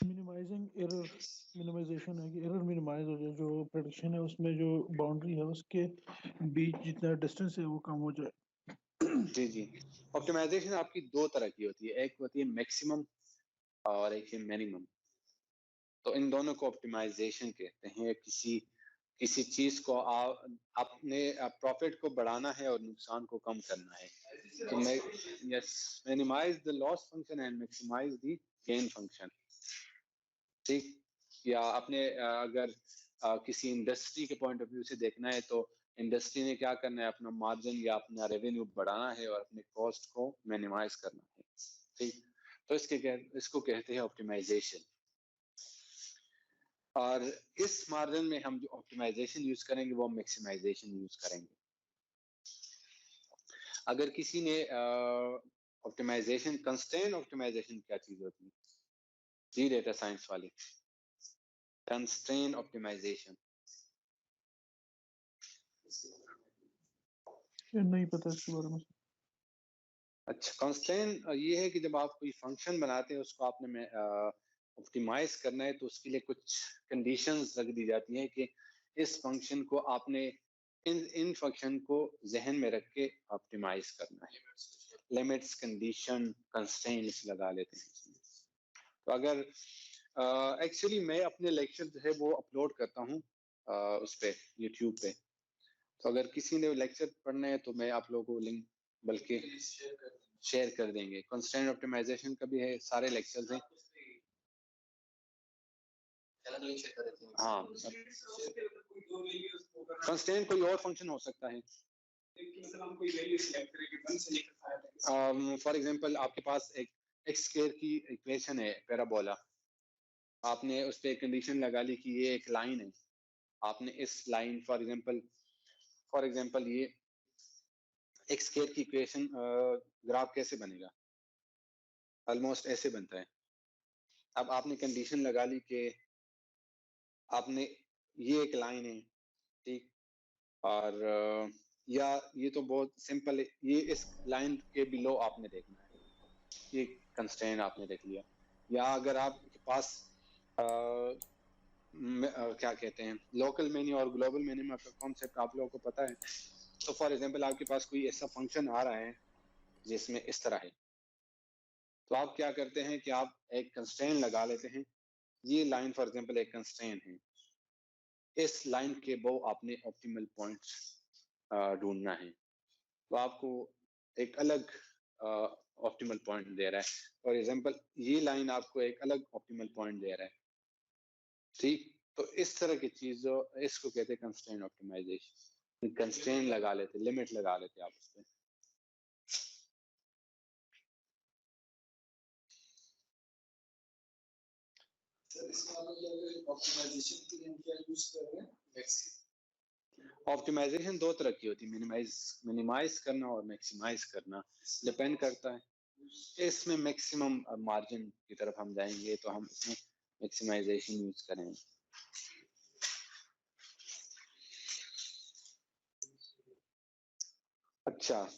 मिनिमाइजिंग एरर, मिनिमाइजेशन है कि एरर मिनिमाइज हो जाए, जो प्रेडिक्शन है उसमें जो बाउंड्री है उसके बीच जितना डिस्टेंस है वो कम हो जाए। जी जी, ऑप्टिमाइजेशन आपकी दो तरह की होती है, एक होती है मैक्सिमम और एक है मिनिमम। तो इन दोनों को ऑप्टिमाइजेशन कहते हैं। किसी चीज को अपने प्रॉफिट को बढ़ाना है और नुकसान को कम करना है, तो yes, minimise the loss function and maximise the gain function. ठीक, या अपने अगर किसी इंडस्ट्री के पॉइंट ऑफ व्यू से देखना है, तो इंडस्ट्री ने क्या करना है, अपना मार्जिन या अपना रेवेन्यू बढ़ाना है और अपने कॉस्ट को मिनिमाइज करना है। ठीक, तो इसको कहते हैं ऑप्टिमाइजेशन। और इस मार्जिन में हम जो ऑप्टिमाइजेशन यूज करेंगे वो मैक्सिमाइजेशन यूज करेंगे। अगर किसी ने ऑप्टिमाइजेशन, कंस्ट्रेंट ऑप्टिमाइजेशन क्या चीज होती है जी डेटा साइंस वाली, कंस्ट्रेंट ऑप्टिमाइजेशन? नहीं पता इसके बारे में। अच्छा, कंस्ट्रेंट ये है कि जब आप कोई फंक्शन बनाते हैं उसको आपने ऑप्टिमाइज करना है, तो उसके लिए कुछ कंडीशंस रख दी जाती हैं कि इस फंक्शन को आपने इन फंक्शन को जहन में रख के ऑप्टिमाइज करना है। लिमिट्स, कंडीशन, कंस्ट्रेंट्स लगा लेते हैं। तो अगर एक्चुअली मैं अपने लेक्चर जो है वो अपलोड करता हूँ उस पे, यूट्यूब पे, तो अगर किसी ने लेक्चर पढ़ना है तो मैं आप लोगों को लिंक बल्कि शेयर कर देंगे। कंस्ट्रेंट ऑप्टिमाइजेशन का भी है, सारे लेक्चर्स हैं। हाँ, कंस्ट्रेंट कोई और फंक्शन हो सकता है। फॉर एग्जांपल आपके पास एक एक्स स्क्वायर की इक्वेशन है, पैराबोला, आपने उस पर कंडीशन लगा ली कि ये एक लाइन है। आपने इस लाइन फॉर एग्जांपल ये एक्स स्क्वायर की इक्वेशन ग्राफ कैसे बनेगा, ऑलमोस्ट ऐसे बनता है। अब आपने कंडीशन लगा ली कि आपने ये एक लाइन है, ठीक, और या ये तो बहुत सिंपल है, ये इस लाइन के बिलो आपने देखना है, ये कंस्ट्रेंट आपने देख लिया। या अगर आपके पास क्या कहते हैं, लोकल मिनिमम और ग्लोबल मिनिमम का कॉन्सेप्ट आप लोगों को पता है, तो फॉर एग्जांपल आपके पास कोई ऐसा फंक्शन आ रहा है जिसमें इस तरह है, तो आप क्या करते हैं कि आप एक कंस्ट्रेंट लगा लेते हैं। ये लाइन फॉर एग्जांपल एक कंस्ट्रेंट है, इस लाइन के वो आपने ऑप्टिमल पॉइंट ढूंढना है, तो आपको एक अलग ऑप्टिमल पॉइंट दे रहा है। फॉर एग्जांपल ये लाइन आपको एक अलग ऑप्टिमल पॉइंट दे रहा है। ठीक, तो इस तरह की चीजों, इसको कहते हैं कंस्ट्रेंट ऑप्टिमाइजेशन। कंस्ट्रेंट लगा लेते, लिमिट लगा लेते आप उस पर। ऑप्टिमाइजेशन के लिए हम क्या यूज कर रहे हैं? ऑप्टिमाइजेशन दो तरह की होती है, मिनिमाइज करना और मैक्सिमाइज करना, डिपेंड करता है। इसमें मैक्सिमम मार्जिन की तरफ हम जाएंगे तो हम इसमें मैक्सिमाइजेशन यूज करेंगे। अच्छा,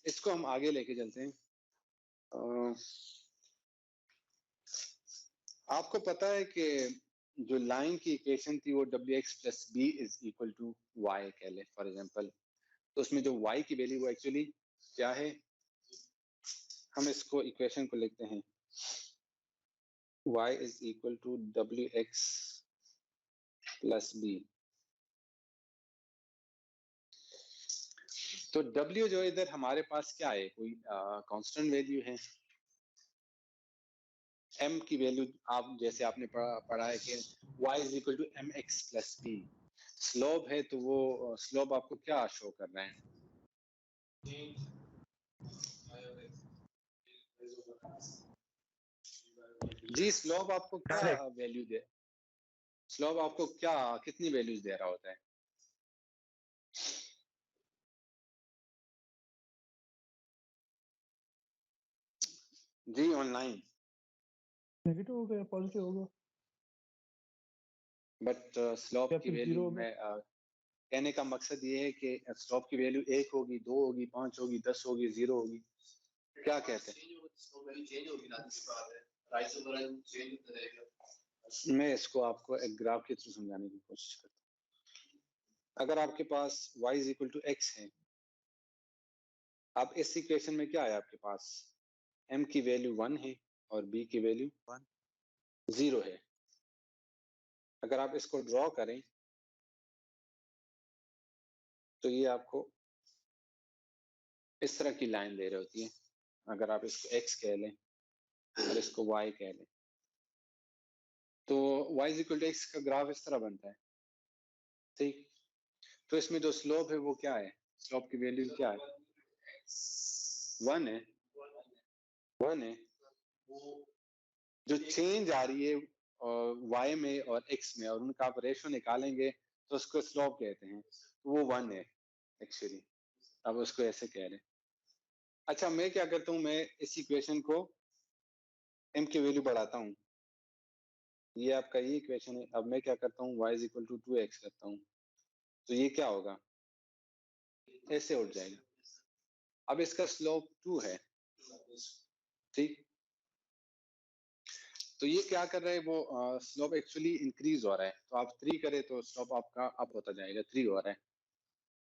इसको हम आगे लेके चलते हैं। आपको पता है कि जो लाइन की इक्वेशन थी वो wx plus B is equal to Y कह ले फॉर एग्जांपल, तो उसमें जो y की वैल्यू वो एक्चुअली क्या है, हम इसको इक्वेशन को लिखते हैं y is equal to wx plus B. तो w जो इधर हमारे पास क्या है, कोई कांस्टेंट वैल्यू है, m की वैल्यू आप जैसे आपने पढ़ा है कि y is equal to mx plus b, slope है तो वो स्लोप आपको क्या शो कर रहे हैं? जी स्लोप आपको क्या वैल्यू दे, स्लोप आपको क्या कितनी वैल्यूज दे रहा होता है? जी ऑनलाइन। नेगेटिव होगा या पॉजिटिव होगा बट स्लोप या की फिर वैल्यू जीरो होगा? में कहने का मकसद ये है कि स्लोप की वैल्यू 1 होगी, 2 होगी, 5 होगी, 10 होगी, 0 होगी, क्या कहते हैं? मैं इसको आपको एक ग्राफ के थ्रू समझाने की कोशिश करता हूँ। अगर आपके पास y is equal to x है, अब इस इक्वेशन में क्या है आपके पास? m की वैल्यू 1 है और b की वैल्यू 0 है। अगर आप इसको ड्रॉ करें तो ये आपको इस तरह की लाइन दे रही होती है। अगर आप इसको x कह लें और इसको y कह लें तो y is equal to x का ग्राफ इस तरह बनता है, ठीक। तो इसमें जो स्लोप है वो क्या है? स्लोप की वैल्यू क्या है? 1 है, 1 है। जो चेंज आ रही है y में और x में और उनका आप रेशो निकालेंगे तो उसको स्लोप कहते हैं, तो वो 1 है एक्चुअली। अब उसको ऐसे कह रहे हैं। अच्छा मैं क्या करता हूँ, मैं इस इक्वेशन को m की वैल्यू बढ़ाता हूँ, ये आपका ये इक्वेशन है। अब मैं क्या करता हूँ, y is equal to 2x करता हूँ, तो ये क्या होगा? ऐसे उठ जाएगा। अब इसका स्लोप 2 है, ठीक। तो ये क्या कर रहे हैं, वो स्लोप एक्चुअली इंक्रीज हो रहा है। तो आप 3 करें तो स्लोप आपका अप होता जाएगा, 3 हो रहा है।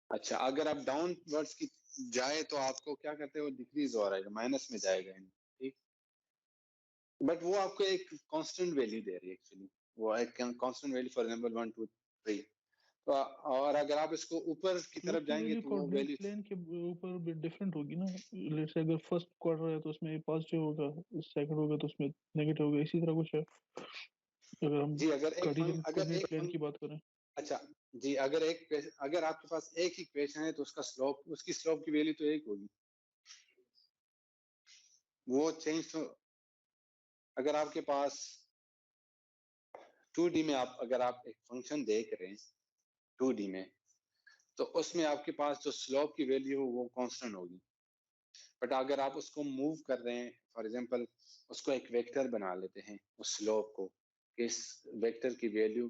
अच्छा अगर आप डाउनवर्ड्स की जाए तो आपको क्या करते हैं, वो डिक्रीज हो रहा है, माइनस में जाएगा, ठीक। बट वो आपको एक कांस्टेंट वैल्यू दे रही है एक्चुअली, वो एक कांस्टेंट वैल्यू, फॉर एग्जांपल 1 2 3। तो और अगर आप इसको ऊपर की स्लोप तरफ की जाएंगे वैल्यू तो वो कोऑर्डिनेट वैल्यू, प्लेन के ऊपर भी डिफरेंट होगी ना। लेट्स से अगर फर्स्ट क्वार्टर है तो उसमें पॉजिटिव होगा, सेकंड होगा तो उसमें नेगेटिव होगा, इसी तरह कुछ है अगर हम जी अगर कार्टेशियन अगर कोऑर्डिनेट एक प्लेन की बात करें। अच्छा जी अगर आपके पास एक इक्वेशन है तो उसका स्लोप, उसकी स्लोप की वैल्यू तो एक होगी, वो चेंज तो। अगर आपके पास 2D में अगर आप एक फंक्शन देख रहे हैं 2D में, तो उसमें आपके पास जो स्लोप की वैल्यू हो वो कांस्टेंट होगी। बट अगर आप उसको मूव कर रहे हैं, फॉर एग्जांपल उसको एक वेक्टर बना लेते हैं उस स्लोप को, इस वेक्टर की वैल्यू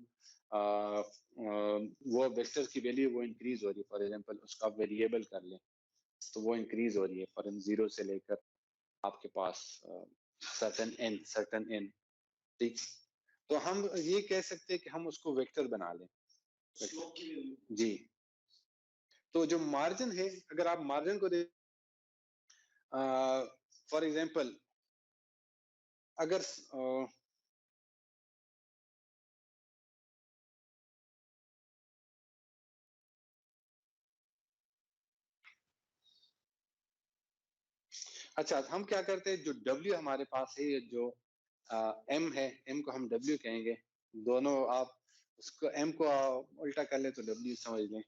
वो वेक्टर की वैल्यू वो इंक्रीज हो रही है, फॉर एग्जांपल उसका वेरिएबल कर लें तो वो इंक्रीज हो रही है, फॉर 0 से लेकर आपके पास सर्टन एन, ठीक। तो हम ये कह सकते हैं कि हम उसको वेक्टर बना लें जी। तो जो मार्जिन है, अगर आप मार्जिन को देख, फॉर एग्जांपल अगर अच्छा हम क्या करते हैं, जो W हमारे पास है, जो M है, M को हम W कहेंगे। दोनों आप उसको M को उल्टा कर ले तो W समझ लें,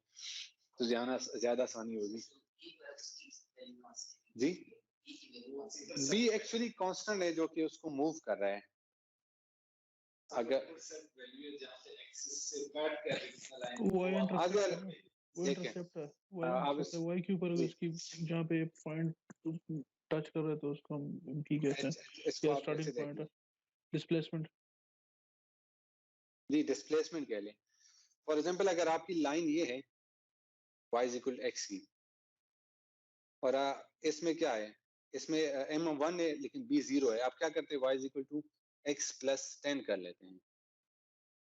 तो ज्यादा आसानी होगी जी। B एक्चुअली कांस्टेंट है जो कि उसको मूव कर रहा है। अगर वो अगर वो देखें इंटरसेप्ट है, अब y के ऊपर अगर जी उसकी जहाँ पे पॉइंट टच कर रहा है तो उसको हम भी कहते हैं, इसको या आप स्टार्टिंग ऐसे देख पॉइंट लें है, डिस्प्लेसमेंट। जी, डिस्प्लेसमेंट कह लें। फॉर एग्जांपल अगर आपकी लाइन ये है y इज इक्वल x की, और इसमें क्या है, इसमें m1 है लेकिन b 0 है। आप क्या करते हैं, y is equal to x plus 10 कर लेते हैं,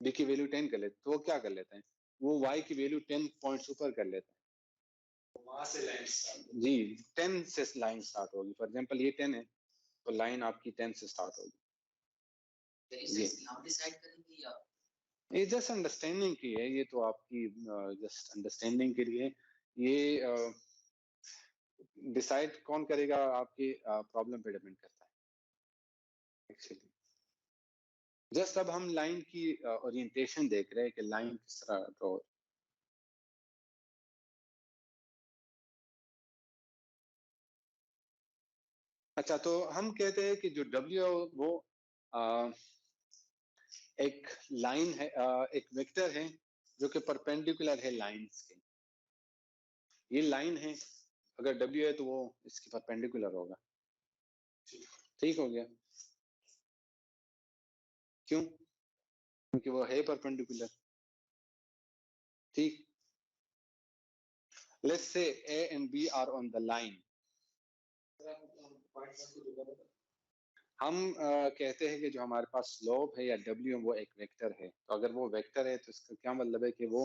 b की वैल्यू 10 कर लेते हैं। तो वो क्या कर लेते हैं, वो y की वैल्यू 10 पॉइंट्स ऊपर कर लेते हैं। वहां से लाइन जी 10 से लाइन स्टार्ट होगी। फॉर एग्जांपल ये 10 है तो लाइन आपकी 10 से स्टार्ट होगी जी। ये जस्ट अंडरस्टैंडिंग की है, ये तो आपकी जस्ट अंडरस्टैंडिंग के लिए। ये डिसाइड कौन करेगा आपकी प्रॉब्लम पे डिपेंड करता है एक्चुअली। जस्ट अब हम लाइन की ओरिएंटेशन देख रहे हैं कि लाइन किस तरह ड्रॉ। अच्छा, तो हम कहते हैं कि जो W है वो एक लाइन है, एक वेक्टर है जो कि परपेंडिकुलर है लाइंस के। ये लाइन है, अगर W है तो वो इसके परपेंडिकुलर होगा। ठीक हो गया? क्यों? क्योंकि वो है परपेंडिकुलर। ठीक, let's say A and B are on the line. हम कहते हैं कि जो हमारे पास स्लोप है या W है वो एक वेक्टर है। तो अगर वो वेक्टर है तो इसका क्या मतलब है कि वो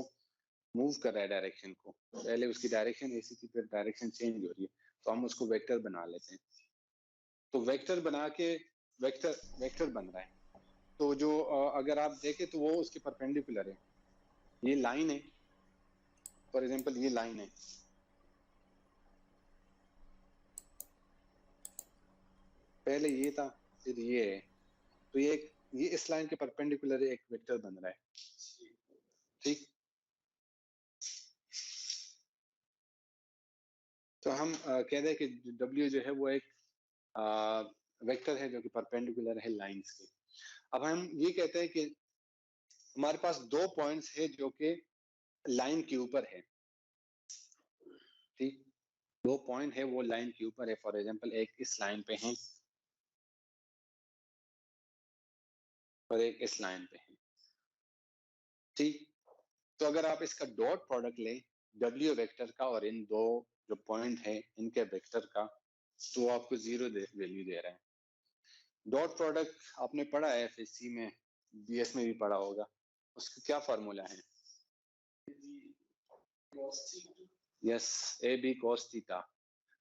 मूव कर रहा है डायरेक्शन को। पहले उसकी डायरेक्शन ऐसी थी, फिर डायरेक्शन चेंज हो रही है, तो हम उसको वेक्टर बना लेते हैं। तो वेक्टर बना के वेक्टर बन रहा है। तो जो अगर आप देखें तो वो उसके परपेंडिकुलर है। ये लाइन है, फॉर एग्जांपल ये लाइन है, पहले ये था फिर ये है, तो ये इस लाइन के परपेंडिकुलर एक वेक्टर बन रहा है। ठीक, तो हम कहते हैं कि W जो है वो एक वेक्टर है जो कि परपेंडिकुलर है लाइंस के। अब हम ये कहते हैं कि हमारे पास दो पॉइंट्स है जो कि लाइन के ऊपर है। ठीक, दो पॉइंट है वो लाइन के ऊपर है। फॉर एग्जांपल एक इस लाइन पे है और एक इस लाइन पे है। ठीक, तो अगर आप इसका डॉट प्रोडक्ट लें W वेक्टर का और इन दो जो पॉइंट है इनके वेक्टर का, तो आपको 0 वैल्यू दे रहा है। डॉट प्रोडक्ट आपने पढ़ा है FSC में, BS में भी पढ़ा होगा, उसका क्या फार्मूला है? Yes, AB cos theta.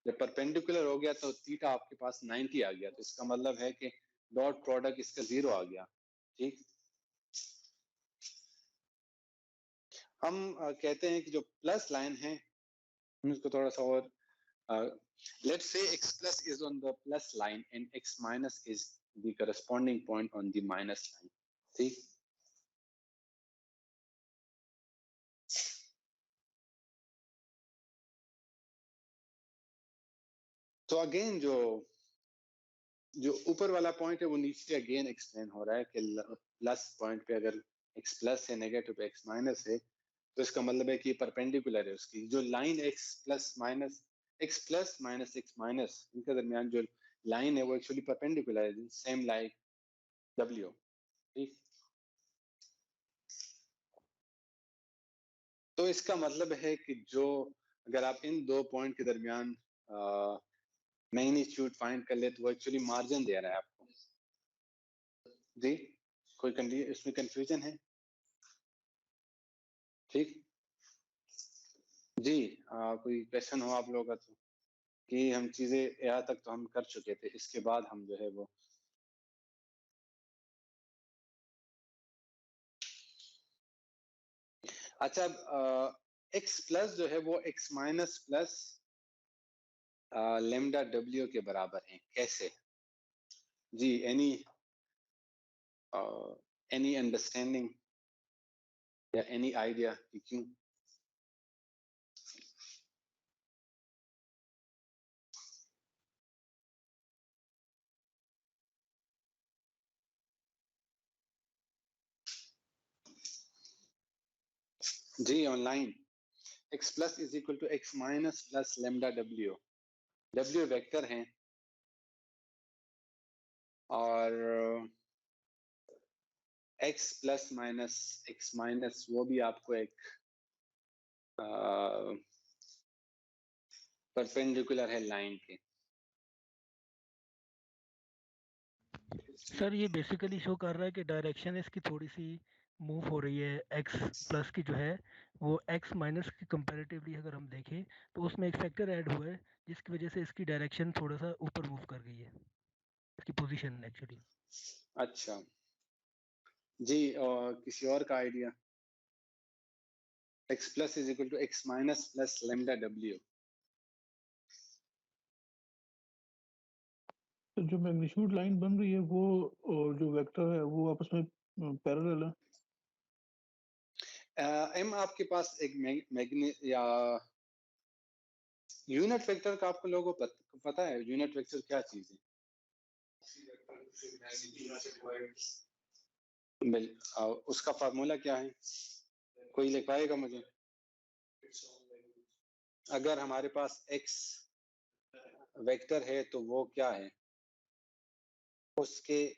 जब परपेंडिकुलर हो गया तो थीटा आपके पास 90 आ गया, तो इसका मतलब है कि डॉट प्रोडक्ट इसका 0 आ गया। ठीक, हम कहते हैं कि जो प्लस लाइन है हम इसको थोड़ा सा और let's say x plus is on the plus line and x minus is the corresponding point on the minus line. ठीक, तो अगेन जो ऊपर वाला पॉइंट है वो नीचे अगेन एक्सप्लेन हो रहा है कि प्लस पॉइंट पे अगर x प्लस है, नेगेटिव पे x माइनस है, तो इसका मतलब है कि ये परपेंडिकुलर है उसकी। जो line x plus minus x minus इनके दरमियान जो लाइन है वो एक्चुअली परपेंडिकुलर है, सेम लाइक W। ठीक, तो इसका मतलब है कि जो अगर आप इन दो पॉइंट के दरमियान मैग्नीट्यूड फाइंड कर ले तो वो एक्चुअली मार्जिन दे रहा है आपको। जी, कोई इसमें कंफ्यूजन है? ठीक जी, कोई क्वेश्चन हो आप लोगों का तो, कि हम चीजें यहाँ तक तो हम कर चुके थे, इसके बाद हम जो है वो अच्छा x प्लस जो है वो x minus plus lambda W के बराबर है। कैसे? जी, एनी अंडरस्टैंडिंग या एनी आइडिया कि क्यों? जी, online x plus is equal to x minus plus lambda W। W vector है और x plus minus x minus वो भी आपको एक परपेंडिकुलर है लाइन के। सर ये बेसिकली शो कर रहा है कि डायरेक्शन इसकी थोड़ी सी मूव हो रही है, x प्लस की जो है वो x माइनस की कंपैरेटिवली अगर हम देखें तो उसमें एक फैक्टर ऐड हुआ है जिसकी वजह से इसकी डायरेक्शन थोड़ा सा ऊपर मूव कर गई है, इसकी पोजीशन एक्चुअली। अच्छा जी, और किसी और का idea? x plus is equal to x minus plus lambda W। तो जो मैग्नीट्यूड लाइन बन रही है वो जो वेक्टर है वो आपस में पैरेलल है। एम आपके पास एक मैग्नी या यूनिट वेक्टर का आपको लोगों को पता है यूनिट वेक्टर क्या चीज है? उसका फार्मूला क्या है? कोई लिख पाएगा मुझे? अगर हमारे पास x वेक्टर है तो वो क्या है? उसके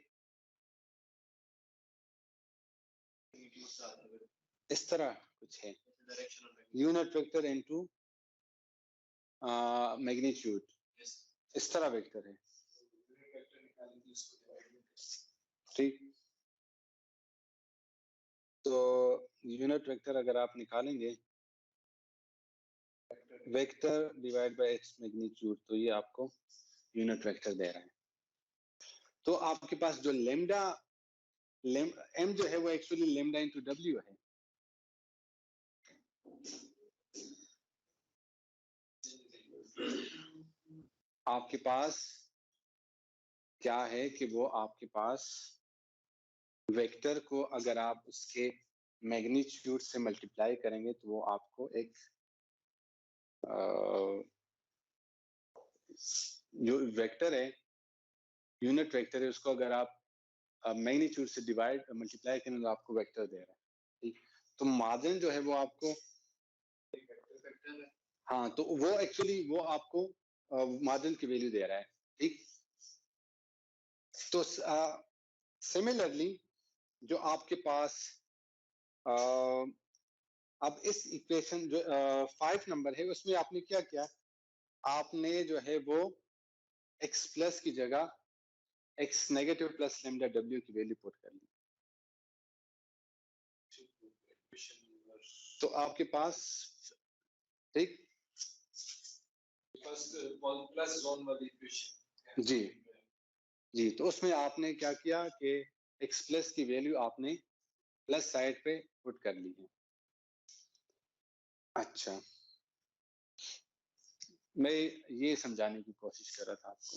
इस तरह कुछ है, यूनिट वेक्टर इनटू मैग्नीट्यूड, इस तरह वेक्टर है। ठीक, तो यूनिट वेक्टर अगर आप निकालेंगे vector divide by x magnitude, तो ये आपको यूनिट वेक्टर दे रहा है। तो आपके पास जो लेमडा एम जो है वो एक्चुअली लेमडा इंटू डब्ल्यू है। आपके पास क्या है कि वो आपके पास वेक्टर को अगर आप उसके मैग्नीट्यूड से मल्टीप्लाई करेंगे तो वो आपको एक जो वेक्टर है यूनिट वेक्टर है उसको अगर आप मैग्नीट्यूड से डिवाइड मल्टीप्लाई करें तो आपको वेक्टर दे रहा है। ठीक, तो मार्जिन जो है वो आपको हाँ, तो वो एक्चुअली वो आपको मार्जिन की वैल्यू दे रहा है। ठीक, तो सिमिलरली जो आपके पास अब इस इक्वेशन जो 5 नंबर है उसमें आपने क्या किया, आपने जो है वो x प्लस की जगह x negative plus lambda w की वैल्यू पुट कर ली। तो आपके पास ठीक प्लस जोन वाली इक्वेशन जी जी, तो उसमें आपने क्या किया कि x प्लस की वैल्यू आपने प्लस साइड पे पुट कर ली है। अच्छा, मैं ये समझाने की कोशिश कर रहा था आपको।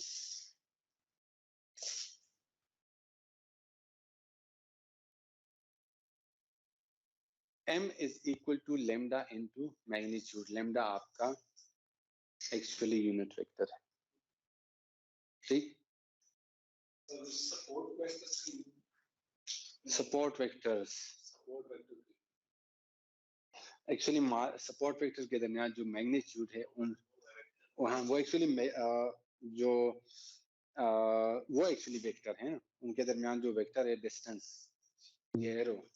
m is equal to lambda into magnitude. Lambda आपका एक्चुअली यूनिट वेक्टर है। ठीक, support vectors actually support vector के दरमियान जो मैग्नीट्यूड है उन वहाँ वो एक्चुअली जो वो एक्चुअली वेक्टर है ना, उनके दरमियान जो वेक्टर है डिस्टेंस, ये एरो,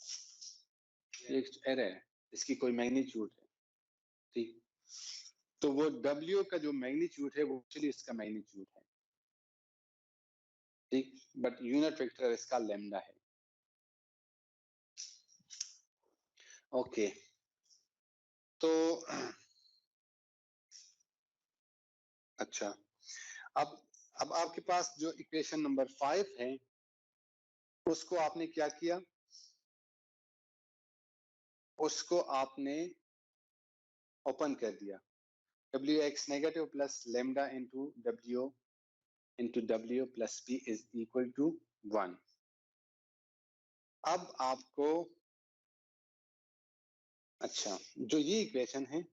एक एरो है, इसकी कोई मैग्नीट्यूड है। ठीक, तो वो W का जो मैग्नीट्यूड है वो एक्चुअली इसका मैग्नीट्यूड है। ठीक, बट यूनिट वेक्टर इसका लेमडा है। ओके, तो अच्छा, अब आपके पास जो इक्वेशन नंबर 5 है उसको आपने क्या किया, उसको आपने ओपन कर दिया। wx negative plus lambda into w plus p is equal to 1। अब आपको अच्छा, जो ये इक्वेशन है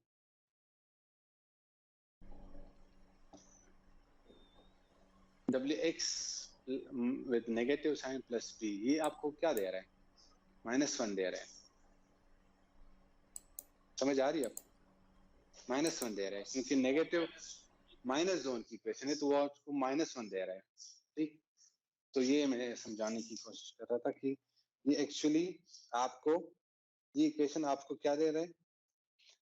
wx with negative sign plus p, ये आपको क्या दे रहा है? -1 दे रहा है। समझ आ रही है आपको? -1 दे रहा है क्योंकि नेगेटिव माइनस जोन की इक्वेशन है तो वो आपको -1 दे रहा है। ठीक, तो ये मैं समझाने की कोशिश कर रहा था कि ये एक्चुअली आपको ये इक्वेशन आपको क्या दे रहा है,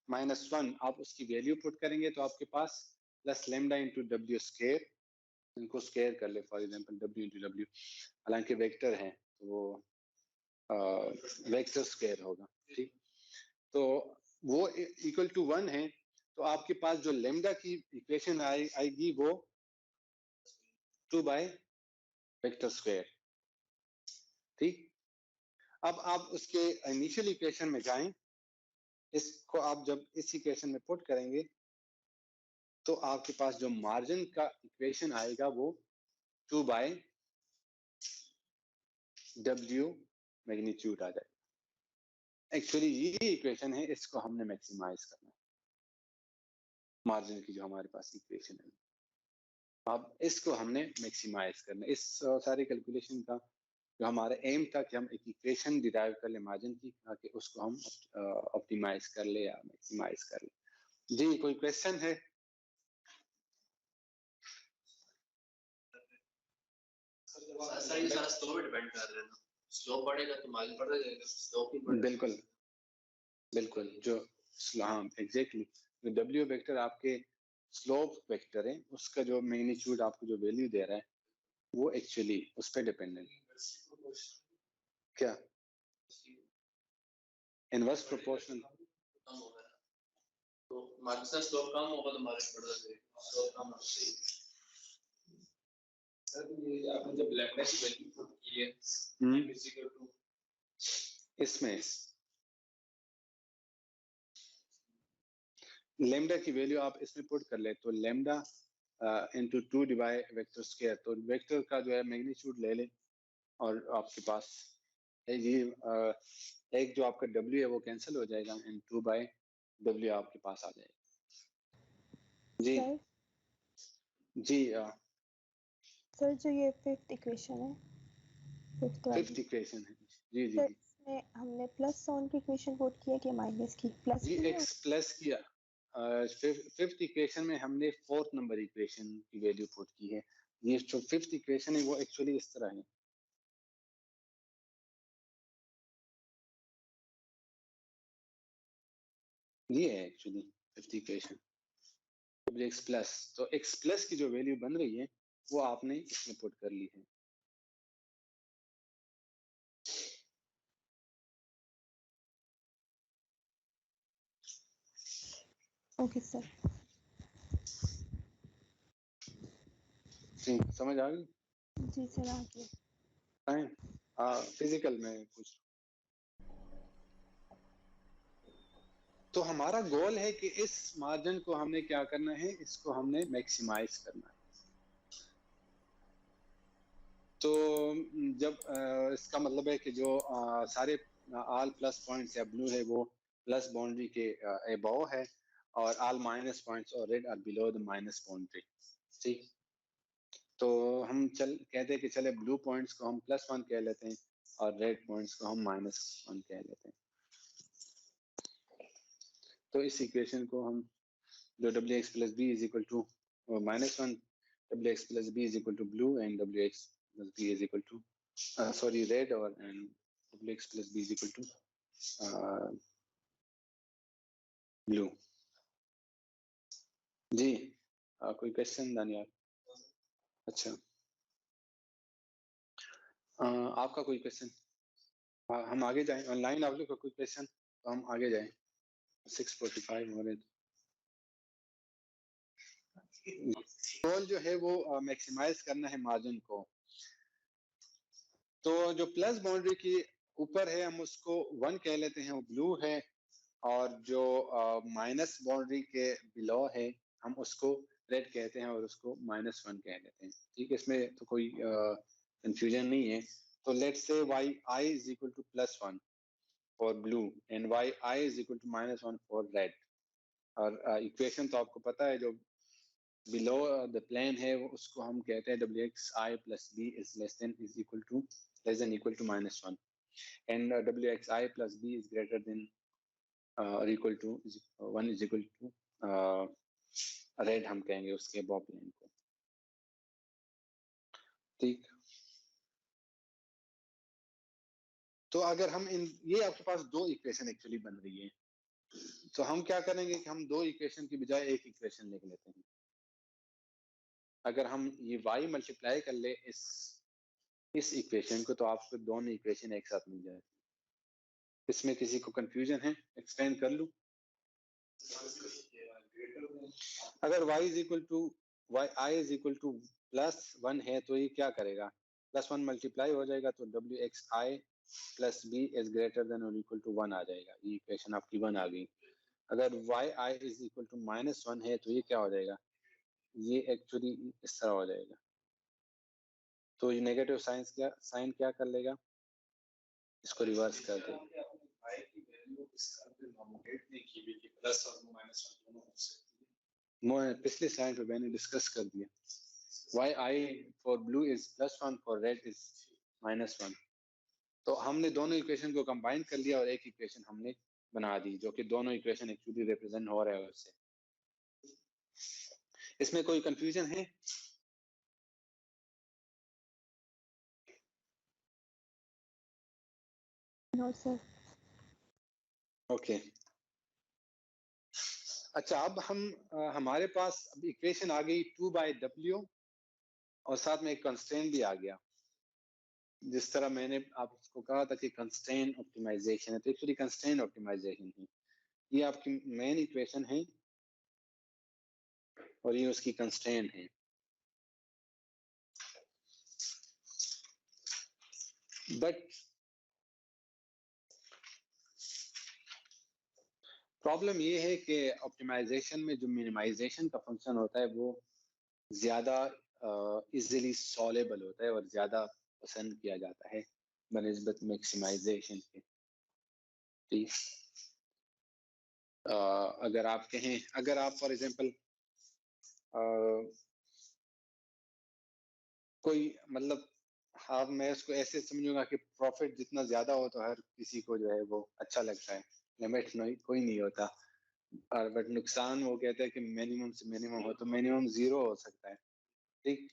-1। आप उसकी वैल्यू पुट करेंगे तो आपके पास plus lambda into W square, इनको स्क्वायर कर ले for example w into W, हालांकि वेक्टर है तो वो वेक्टर स्क्वायर होगा। ठीक, तो वो इक्वल टू 1 है, तो आपके पास जो लेमडा की इक्वेशन आएगी वो 2 बाय वेक्टर स्क्वायर। ठीक, अब आप उसके इनिशियल इक्वेशन में जाएं, इसको आप जब इस इक्वेशन में पुट करेंगे तो आपके पास जो मार्जिन का इक्वेशन आएगा वो 2 बाय W मैग्नीट्यूड आ जाएगा। एक्चुअली ये इक्वेशन है, इसको हमने मैक्सिमाइज करना है, मार्जिन की जो हमारे पास इक्वेशन है, अब इसको हमने मैक्सिमाइज करना है। इस सारे कैलकुलेशन का जो हमारा एम था कि हम एक इक्वेशन डिराइव कर ले मार्जिन की, ताकि उसको हम ऑप्टिमाइज कर ले या मैक्सिमाइज कर ले। जी कोई क्वेश्चन है? सर ये सारा स्लोप डिपेंड कर रहा है ना, स्लोप बढ़ेगा तो मार्जिन बढ़ जाएगा, स्लोप नहीं बढ़ेगा। बिल्कुल बिल्कुल, जो हाँ एग्जैक्टली, जो डब्ल्यू वेक्टर आपके स्लोप वेक्टर है, उसका जो मैग्नीट्यूड आपको जो वैल्यू दे रहा है वो एक्चुअली उस पर डिपेंडेंट क्या इनवर्स प्रोपोर्शनल कम होगा ना, तो मार्जिन का स्लोप कम होगा तो मार्जिन बढ़ जाएगा, स्लोप कम होना चाहिए। सर ये आपने जब लैम्डा की वैल्यू पुट की है इक्वल टू इसमें लेमडा की वैल्यू आप इसमें पुट कर ले तो lambda into 2 divide vector square, तो वेक्टर का जो है मैग्नीट्यूड ले ले और आपके पास है ये एक जो आपका W है वो कैंसिल हो जाएगा एंड 2 बाय W आपके पास आ जाएगा। जी जी सर जो ये फिफ्थ इक्वेशन है, फिफ्थ इक्वेशन है जी जी सर इसमें हमने प्लस साइन की इक्वेशन पुट की है कि माइनस की? प्लस जी की x प्लस किया। फिफ्थ इक्वेशन में हमने फोर्थ नंबर इक्वेशन की वैल्यू पुट की है। ये जो फिफ्थ इक्वेशन है वो एक्चुअली इस तरह है, ये है actually fifth equation x plus, तो x प्लस की जो वैल्यू बन रही है वो आपने इसमें पुट कर ली है। Okay sir. जी समझ आ गई? जी सर आ गया। फिजिकल में कुछ तो हमारा गोल है कि इस मार्जिन को हमने क्या करना है, इसको हमने मैक्सिमाइज करना है। तो जब इसका मतलब है कि जो सारे ऑल प्लस पॉइंट्स या ब्लू है वो प्लस बाउंड्री के अबव है और ऑल माइनस पॉइंट्स और red are below the minus boundary. ठीक, तो हम कहते हैं कि चले ब्लू पॉइंट्स को हम +1 कह लेते हैं और रेड पॉइंट्स को हम -1 कह लेते हैं। तो इस इक्वेशन को हम जो wx plus b is equal to -1, wx plus b is equal to blue and wx plus b is equal to sorry red, or and wx plus b is equal to blue। जी कोई क्वेश्चन दानियाल? अच्छा आपका कोई क्वेश्चन? हम आगे जाएं, ऑनलाइन आप लोग का कोई क्वेश्चन तो हम आगे जाएं, 6:45 हो रहे। गोल जो है वो मैक्सिमाइज करना है मार्जिन को। तो जो प्लस बाउंड्री की ऊपर है हम उसको 1 कह लेते हैं, वो ब्लू है, और जो माइनस बाउंड्री के बिलो है हम उसको रेड कहते हैं और उसको -1 कह लेते हैं। ठीक है, इसमें तो कोई कंफ्यूजन नहीं है। तो let's say Y I is equal to +1 for blue and Y I is equal to -1 for red. और इक्वेशन तो आपको पता है, जो बिलो द प्लेन है वो उसको हम कहते हैं wxi plus b is less than equal to -1 and wxi plus b is greater than or equal to 1 is equal to red हम कहेंगे उसके अबव प्लेन को। ठीक, तो अगर हम ये आपके पास दो इक्वेशन एक्चुअली बन रही है, तो हम क्या करेंगे कि हम दो इक्वेशन की बजाय एक इक्वेशन लिख लेते हैं। अगर हम ये y मल्टीप्लाई कर ले इस इक्वेशन को, तो आपको दोनों इक्वेशन एक साथ मिल जाएगी। इसमें किसी को कंफ्यूजन है? एक्सप्लेन कर लूं। अगर y is equal to i is equal to +1 है तो ये क्या करेगा, +1 मल्टीप्लाई हो जाएगा तो wxi plus b is greater than or equal to 1 आ जाएगा। ये इक्वेशन आपकी 1 आ गई। अगर yi is equal to -1 है तो ये क्या हो जाएगा, ये एक्चुअली इस तरह हो जाएगा। तो ये नेगेटिव साइन क्या कर लेगा, इसको रिवर्स कर दे। y की वैल्यू इसका अंदर नॉमिनेट नहीं की हुई कि प्लस और माइनस दोनों हो सकती है। मैं पिछले स्लाइड पे मैंने डिस्कस कर दिया, Y I for blue is +1 for red is -1। तो हमने दोनों इक्वेशन को कंबाइन कर लिया और एक इक्वेशन हमने बना दी, जो कि दोनों इक्वेशन एक्चुअली रिप्रेजेंट हो रहे हैं उससे। इसमें कोई कंफ्यूजन है? No sir. ओके अच्छा, अब हम हमारे पास अब इक्वेशन आ गई 2/W और साथ में एक कंस्ट्रेंट भी आ गया। जिस तरह मैंने आपको कहा था कि कंस्ट्रेंट ऑप्टिमाइजेशन है, तो एक्चुअली कंस्ट्रेंट ऑप्टिमाइजेशन है। ये आपकी मेन इक्वेशन है और ये उसकी कंस्ट्रेंट है। बट प्रॉब्लम ये है कि ऑप्टिमाइजेशन में जो मिनिमाइजेशन का फंक्शन होता है वो ज्यादा इजीली सॉल्वेबल होता है और ज्यादा पसंद किया जाता है बनिस्बत मैक्सिमाइजेशन के। ठीक, अगर आप कहें, अगर आप फॉर एग्जांपल कोई मतलब हाँ, मैं इसको ऐसे समझूंगा कि प्रॉफिट जितना ज्यादा हो तो हर किसी को जो है वो अच्छा लगता है, लिमिट कोई नहीं होता। और बट नुकसान वो कहते हैं कि मिनिमम से मिनिमम हो, तो मिनिमम 0 हो सकता है। ठीक,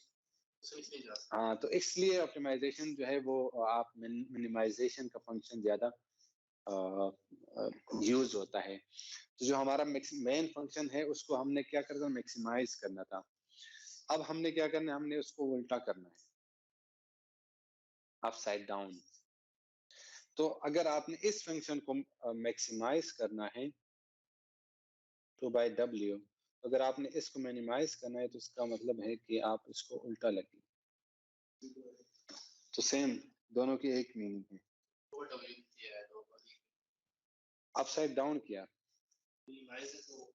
हाँ, तो इसलिए ऑप्टिमाइजेशन जो है वो आप मिनिमाइजेशन का फंक्शन ज्यादा यूज होता है। तो जो हमारा मेन फंक्शन है उसको हमने क्या करना, मैक्सिमाइज करना था। अब हमने क्या करना है, हमने उसको उल्टा करना है, अपसाइड डाउन। तो अगर आपने इस फंक्शन को मैक्सिमाइज करना है 2/W, अगर आपने इसको मिनिमाइज करना है तो इसका मतलब है कि आप इसको उल्टा लगे। तो सेम दोनों की एक मीनिंग है। अपसाइड डाउन किया,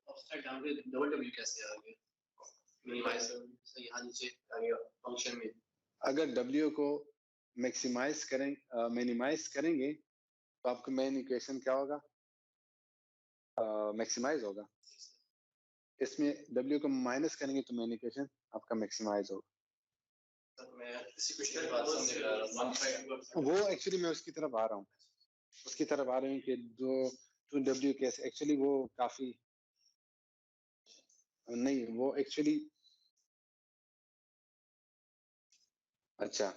अपसाइड डाउन के डबल W कैसे आ गया? मिनिमाइज से यहाँ नीचे आ गया फंक्शन में। अगर W को मैक्सिमाइज करें मिनिमाइज करेंगे तो आपका मेन इक्वेशन क्या होगा, मैक्सिमाइज होगा। इसमें W को माइनस करेंगे तो मेन इक्वेशन आपका मैक्सिमाइज होगा। वो एक्चुअली मैं उसकी तरफ आ रहा हूँ, कि जो 2W कैसे एक्चुअली वो काफी नहीं, वो एक्चुअली अच्छा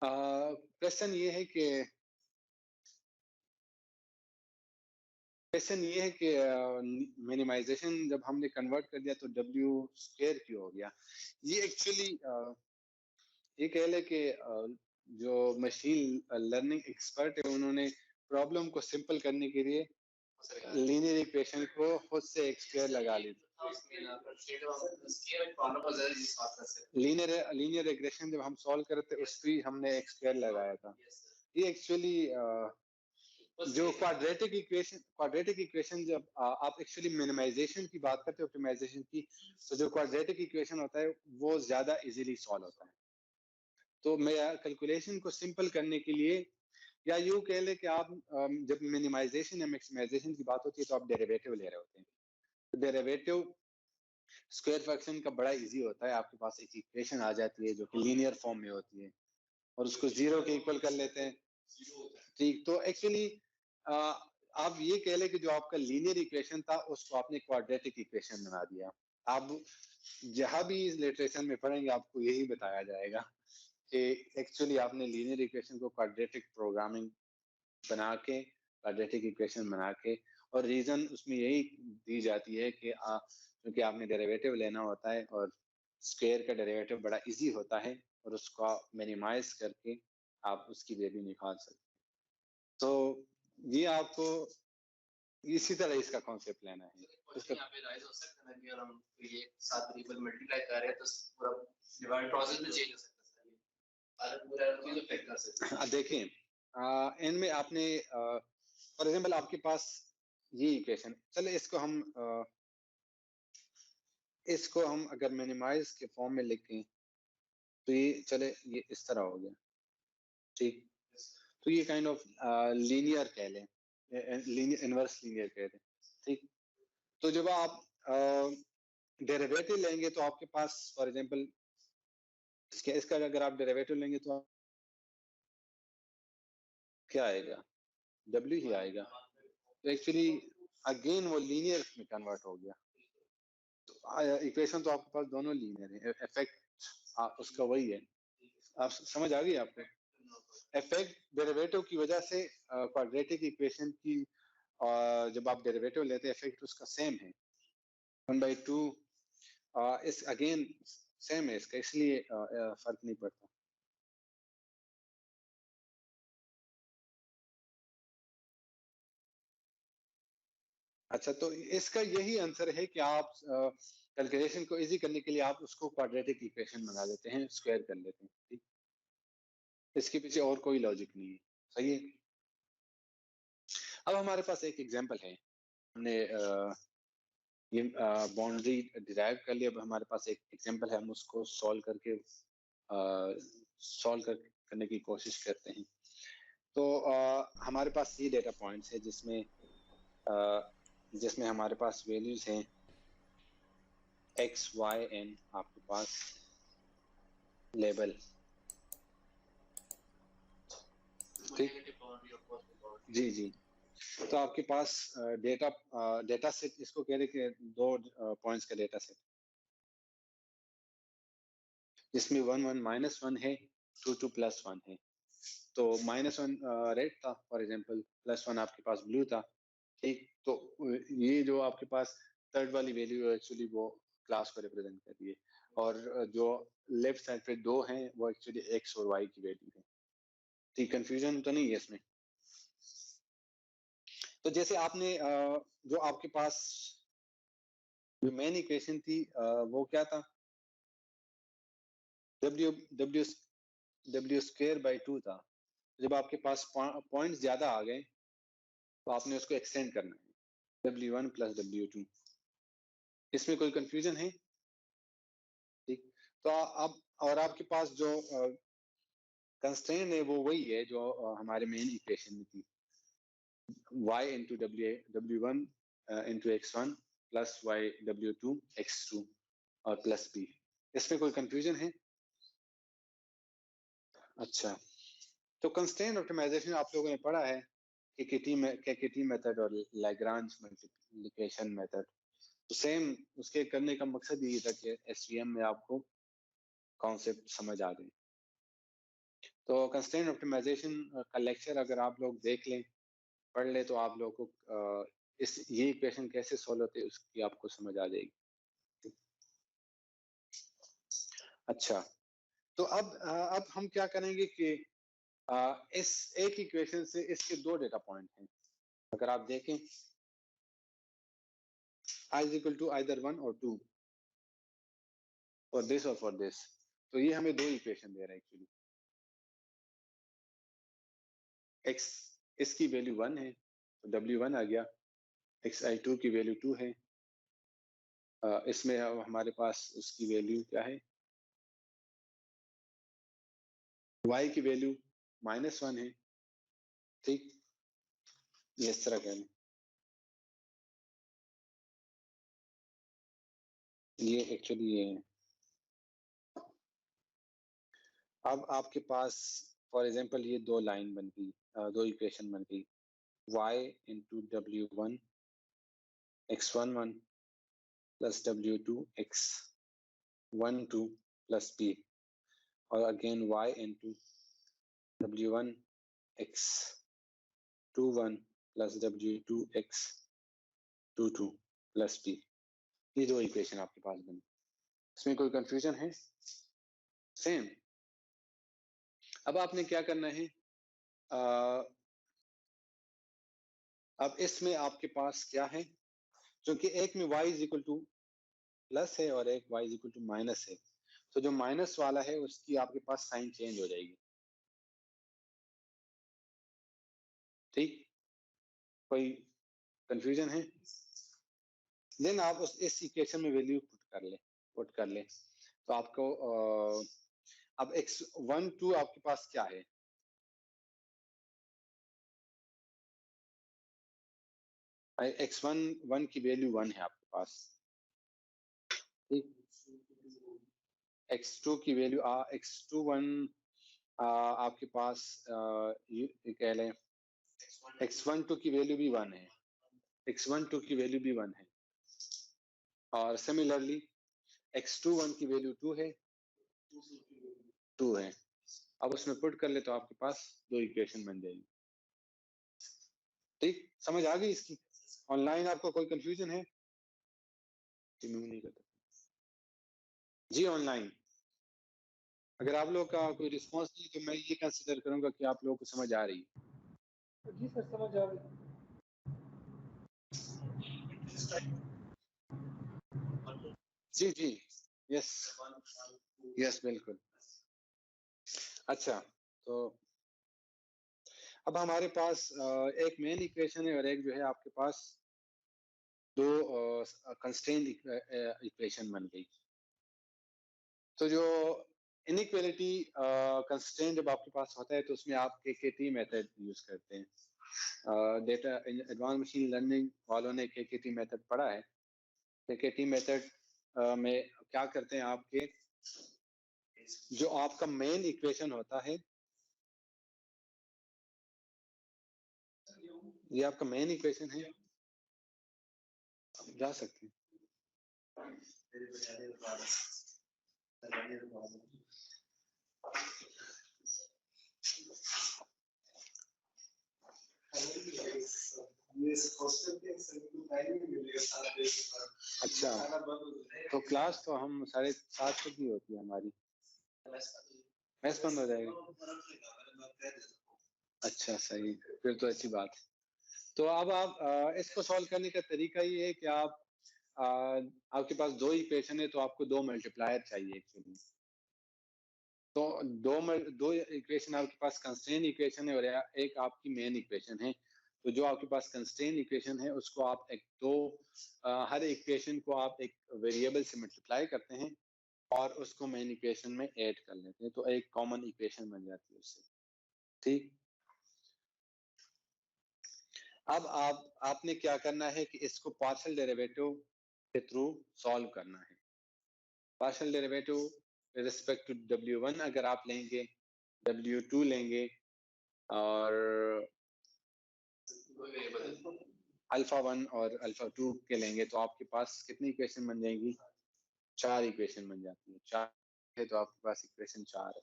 क्वेश्चन ये है कि मिनिमाइजेशन जब हमने कन्वर्ट कर दिया तो W स्क्वायर क्यों हो गया। ये एक्चुअली ये कह ले कि जो मशीन लर्निंग एक्सपर्ट है उन्होंने प्रॉब्लम को सिंपल करने के लिए लीनियर इक्वेशन को खुद से एक स्क्वायर लगा ली। लीनियर रिग्रेशन जब हम सॉल्व करते उस पर हमने एक स्क्वायर लगाया था। ये एक्चुअली जो क्वाड्रेटिक इक्वेशन जब आप एक्चुअली मिनिमाइजेशन की बात करते हो ऑप्टिमाइजेशन की, तो जो क्वाड्रेटिक इक्वेशन होता है वो ज्यादा इजीली सॉल्व होता है। तो मैं कैलकुलेशन को सिंपल करने के लिए, या यूं कह ले कि आप जब मिनिमाइजेशन या मैक्सिमाइजेशन की बात होती है तो आप डेरिवेटिव ले रहे होते हैं। तो डेरिवेटिव स्क्वायर फंक्शन का बड़ा इजी होता है, आपके पास एक इक्वेशन आ जाती है जो कि लीनियर फॉर्म में होती है और उसको 0 के इक्वल कर लेते हैं। ठीक, तो एक्चुअली आप ये कह ले कि जो आपका लीनियर इक्वेशन था उसको आपने क्वाड्रेटिक इक्वेशन बना दिया। आप जहां भी इस लिटरेचर में पढ़ेंगे आपको यही बताया जाएगा कि एक्चुअली आपने लीनियर इक्वेशन को क्वाड्रेटिक प्रोग्रामिंग बना के, क्वाड्रेटिक इक्वेशन बना के, और रीजन उसमें यही दी जाती है कि क्योंकि आपने डेरिवेटिव लेना होता है और स्क्वायर का डेरिवेटिव बड़ा इजी होता है और उसको मिनिमाइज करके आप उसकी वैल्यू निकाल सकते हैं। तो ये आपको इसी तरह इसका कॉन्सेप्ट लेना है। यहाँ पे राइज हो सकता है कि अगर हम ये सात वेरिएबल मल्टीप्लाई कर रहे हैं तो पूरा डिवाइड प्रोसेस में चेंज हो सकता है, अलग पूरा चीज अफेक्ट कर सकता है। देखें इनमें आपने फॉर एग्जांपल आपके पास ये इक्वेशन, चले इसको हम अगर मिनिमाइज के फॉर्म में लिखें तो ये चले, ये इस तरह हो गया, ठीक। तो ये काइंड ऑफ लीनियर कह लें, इनवर्स लीनियर कह लें, ठीक। तो जब आप डेरिवेटिव लेंगे तो आपके पास फॉर एग्जांपल इसका अगर आप डेरिवेटिव लेंगे तो क्या आएगा, W ही आएगा। तो एक्चुअली अगेन वो लीनियर में कन्वर्ट हो गया। तो इक्वेशन तो आपके पास दोनों लीनियर है, इफेक्ट उसका वही है। आप समझ आ गई आपको? इफेक्ट डेरिवेटिव की वजह से क्वाड्रेटिक इक्वेशन की जब आप डेरिवेटिव लेते हैं इफेक्ट उसका सेम है, 1/2 इस अगेन सेम है इसका, इसलिए फर्क नहीं पड़ता। अच्छा, तो इसका यही आंसर है कि आप कैलकुलेशन को इजी करने के लिए आप उसको क्वाड्रेटिक इक्वेशन बना देते हैं, स्क्वायर कर लेते हैं, ठीक। इसके पीछे और कोई लॉजिक नहीं है, सही है। अब हमारे पास एक एग्जांपल है, हमने ये बाउंड्री डिराइव कर लिया। अब हमारे पास एक एग्जांपल है, हम उसको सॉल्व करने की कोशिश करते हैं। तो हमारे पास ये डेटा पॉइंट्स है जिसमें हमारे पास वैल्यूज हैं x, y, n, आपके पास लेबल, ठीक। जी जी। तो आपके पास डेटा सेट, इसको कह रहे कि 2 पॉइंट्स का डेटा सेट, जिसमें 1 1 -1 है, 2 2 +1 है। तो -1 रेड था फॉर एग्जांपल, +1 आपके पास ब्लू था, ठीक। तो ये जो आपके पास थर्ड वाली वैल्यू है एक्चुअली वो क्लास को रिप्रेजेंट कर रही है, और जो लेफ्ट साइड पे 2 हैं वो एक्चुअली x और y की वैल्यू है, ठीक। कंफ्यूजन तो नहीं है इसमें? तो जैसे आपने जो आपके पास जो मेन इक्वेशन थी वो क्या था, w स्क्वायर बाई 2 था। जब आपके पास पॉइंट्स ज्यादा आ गए तो आपने उसको एक्सटेंड करना है, w1 + w2। इसमें कोई कंफ्यूजन है? ठीक। तो अब और आपके पास जो कंस्ट्रेंट है वो वही है जो हमारे मेन इक्वेशन में थी, y into w1 into x1 plus y w2 x2 और प्लस b। इसमें कोई कंफ्यूजन है? अच्छा, तो कंस्ट्रेंट ऑप्टिमाइजेशन आप लोगों ने पढ़ा है, केकेटी मेथड और लैग्रांज मल्टीप्लिकेशन मेथड। तो सेम उसके करने का मकसद यही था कि एसवीएम में आपको कॉन्सेप्ट समझ आ जाए। तो कंस्ट्रेंट ऑप्टिमाइजेशन का लेक्चर अगर आप लोग देख लें, पढ़ ले, तो आप लोगों को ये इक्वेशन कैसे सॉल्व होते हैं उसकी आपको समझ आ जाएगी। अच्छा, तो अब हम क्या करेंगे कि इस एक इक्वेशन से इसके 2 डेटा पॉइंट हैं। अगर आप देखें i is equal to either 1 or 2 for this or for this, तो ये हमें 2 इक्वेशन दे रहा है एक्चुअली। x इसकी वैल्यू 1 है तो w1 आ गया, xi2 की वैल्यू 2 है, इसमें हमारे पास उसकी वैल्यू क्या है, y की वैल्यू -1 है, ठीक। ये इस तरह कहना, ये एक्चुअली ये है। अब आपके पास फॉर एग्जांपल ये 2 लाइन बन गई, 2 इक्वेशन बन गई, y into w1 x11 plus w2 x12 plus b, और again y into w1 x21 plus w2 x22 plus b। ये 2 इक्वेशन आपके पास बनी। इसमें कोई कंफ्यूजन है? सेम। अब आपने क्या करना है, अब इसमें आपके पास क्या है, क्योंकि एक में y is equal to plus है और एक y is equal to minus है, तो जो माइनस वाला है उसकी आपके पास साइन चेंज हो जाएगी, ठीक। कोई कंफ्यूजन है? देन आप इस इक्वेशन में वैल्यू पुट कर ले, तो आपको अब x1 2 आपके पास क्या है? x1 की वैल्यू 1 है आपके पास, ठीक। x2 की वैल्यू x21 आपके पास ये कह लें x12 की वैल्यू भी 1 है, x12 की वैल्यू भी 1 है, और सिमिलरली x21 की वैल्यू 2 है, 2 है। अब उसमें पुट कर ले तो आपके पास दो इक्वेशन बन जाएगी, ठीक। समझ आ गई इसकी? ऑनलाइन आपको कोई कंफ्यूजन है? नहीं करता जी ऑनलाइन। अगर आप लोग का कोई रिस्पांस नहीं तो मैं ये कंसीडर करूंगा कि आप लोगों को समझ आ रही है। जी सर समझ आ रही। जी जी यस यस बिल्कुल। अच्छा, तो अब हमारे पास एक मेन इक्वेशन है और एक जो है आपके पास दो कंस्ट्रेंट इक्वेशन बन गई। तो जो इनइक्वालिटी कंस्ट्रेंट जब आपके पास होता है तो उसमें आप केकेटी मेथड यूज करते हैं। डेटा एडवांस मशीन लर्निंग वालों ने केकेटी मेथड पढ़ा है। केकेटी मेथड में क्या करते हैं, आपके जो आपका मेन इक्वेशन होता है, ये आपका मेन इक्वेशन है, जा सकते हैं। अच्छा, तो क्लास तो हम 7:30 तक ही होती है हमारी, मैच बंद हो जाएगा। अच्छा सही, फिर तो अच्छी बात है। तो अब आप इसको सॉल्व करने का तरीका ये है कि आप आपके पास दो इक्वेशन है तो आपको दो मल्टीप्लायर चाहिए एक्चुअली। तो दो इक्वेशन आपके पास कंस्ट्रेंट इक्वेशन है और एक आपकी मेन इक्वेशन है। तो जो आपके पास कंस्ट्रेंट इक्वेशन है उसको आप हर इक्वेशन को आप एक वेरिएबल से मल्टीप्लाई करते हैं और उसको मेन इक्वेशन में ऐड कर लेते हैं, तो एक कॉमन इक्वेशन बन जाती है उससे, ठीक। अब आपने क्या करना है कि इसको पार्शियल डेरिवेटिव के थ्रू सॉल्व करना है। Partial derivative with respect to W1 अगर आप लेंगे, W2 लेंगे और अल्फा 1 और अल्फा 2 के लेंगे तो आपके पास कितनी इक्वेशन बन जाएंगी? 4 इक्वेशन बन जाती है। 4 है तो आपके पास इक्वेशन 4 है,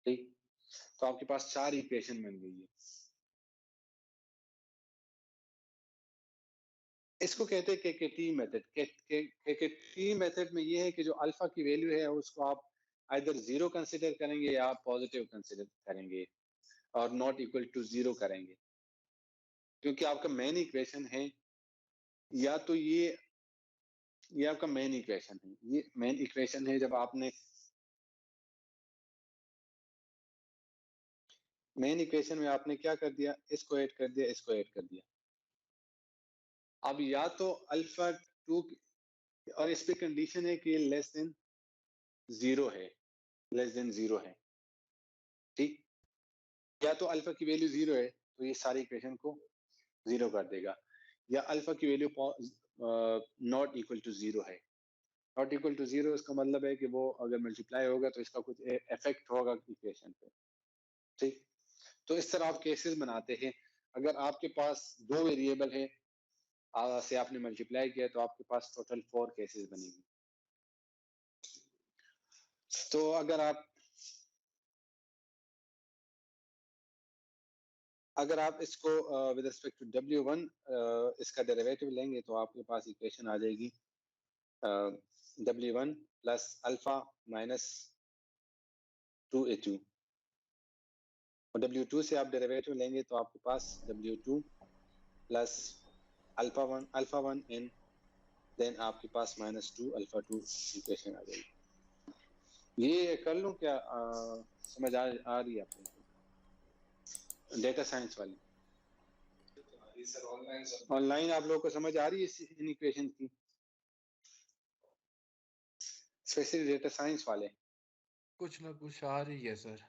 ठीक। तो आपके पास 4 इक्वेशन बन गई है। इसको कहते हैं केकेटी मेथड। केकेटी मेथड में ये है कि जो अल्फा की वैल्यू है उसको आप आइदर 0 कंसीडर करेंगे या आप पॉजिटिव कंसीडर करेंगे और नॉट इक्वल टू 0 करेंगे, क्योंकि आपका मेन इक्वेशन है, या तो ये आपका मेन इक्वेशन है, ये मेन इक्वेशन है। जब आपने मेन इक्वेशन में आपने क्या कर दिया, इसको ऐड कर दिया, इसको ऐड कर दिया। अब या तो अल्फा 2 और इस पे कंडीशन है कि लेस देन 0 है, लेस देन 0 है, ठीक। या तो अल्फा की वैल्यू 0 है तो ये सारी इक्वेशन को 0 कर देगा, या अल्फा की वैल्यू नॉट इक्वल टू 0 है। नॉट इक्वल टू 0 इसका मतलब है कि वो अगर मल्टीप्लाई होगा तो इसका कुछ इफेक्ट होगा इक्वेशन पे, ठीक। तो इस तरह आप केसेस बनाते हैं। अगर आपके पास दो वेरिएबल है से आपने मल्टीप्लाई किया तो आपके पास टोटल 4 केसेस बनेंगे। तो अगर आप इसको विद रिस्पेक्ट टू W1 इसका डेरिवेटिव लेंगे तो आपके पास इक्वेशन आ जाएगी W1 plus alpha minus 2A2, और W2 से आप डेरिवेटिव लेंगे तो आपके पास W2 plus alpha 1 in then आपके पास -2 अल्फा 2 इक्वेशन आ जाएगी। ये कर लूं क्या? समझ आ रही है आपको? डेटा साइंस वाली ऑनलाइन आप लोगों को समझ आ रही है इन इक्वेशन की, स्पेशली डेटा साइंस वाले? कुछ ना कुछ आ रही है सर।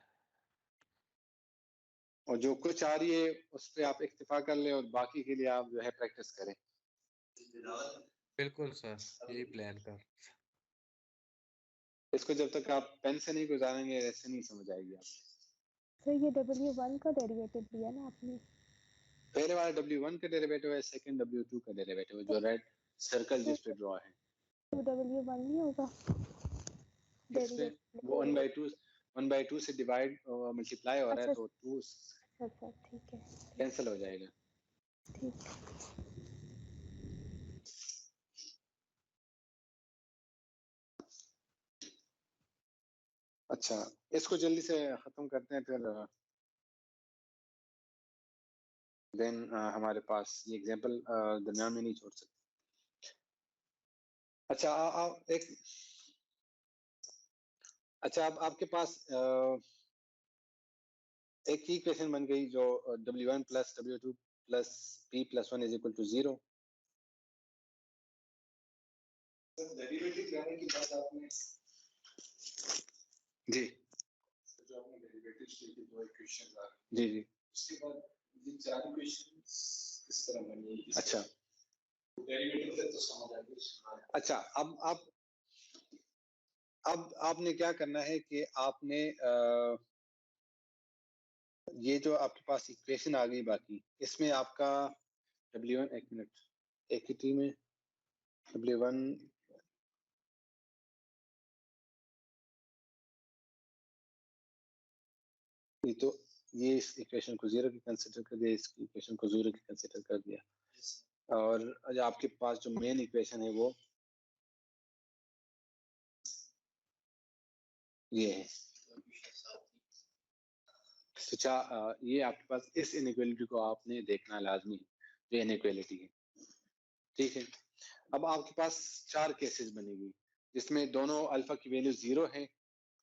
और जो कुछ आ रही है उस पर आप इक्तिफा कर ले और बाकी के लिए आप जो है प्रैक्टिस करें। बिल्कुल सर, यही प्लान कर। इसको जब तक आप पेन से नहीं गुजारेंगे ऐसे नहीं समझ आएगी आप। सर ये W1 का डेरिवेटिव दिया ना आपने? पहले वाला W1 का डेरिवेटिव है, सेकंड W2 का डेरिवेटिव है, जो रेड सर्कल जिस पे ड्रॉ है। तो W1 नहीं होगा इसमें वो 1/2 से डिवाइड मल्टीप्लाई हो रहा है, तो 2 अच्छा ठीक है, कैंसिल हो जाएगा। ठीक। अच्छा, इसको जल्दी से खत्म करते हैं, फिर देन हमारे पास ये एग्जांपल दरमियान में नहीं छोड़ सकते। अच्छा अब आपके पास एक ही इक्वेशन बन गई जो W1 plus W2 plus P plus 1 is equal to 0। Derivative लेने के बाद आपने जी जो आपने डेरिवेटिव के दो इक्वेशन आ जी जी उसके बाद ये चार इक्वेशन किस तरह बनी? अच्छा डेरिवेटिव से तो समझ आ गया। अच्छा, अब आपने क्या करना है कि आपने ये जो आपके पास इक्वेशन आ गई बाकी, इसमें आपका W1 एक मिनट, एक ही टी में W1 तो ये इस इक्वेशन को 0 की कंसीडर कर दिया, इस इक्वेशन को 0 की कंसीडर कर दिया, और आपके पास जो मेन इक्वेशन है वो ये है। तो ये आपके पास इस इनइक्वालिटी को आपने देखना लाजमी है, जो इनइक्वालिटी है, ठीक है। अब आपके पास चार केसेस बनेगी जिसमें दोनों अल्फा की वैल्यू 0 है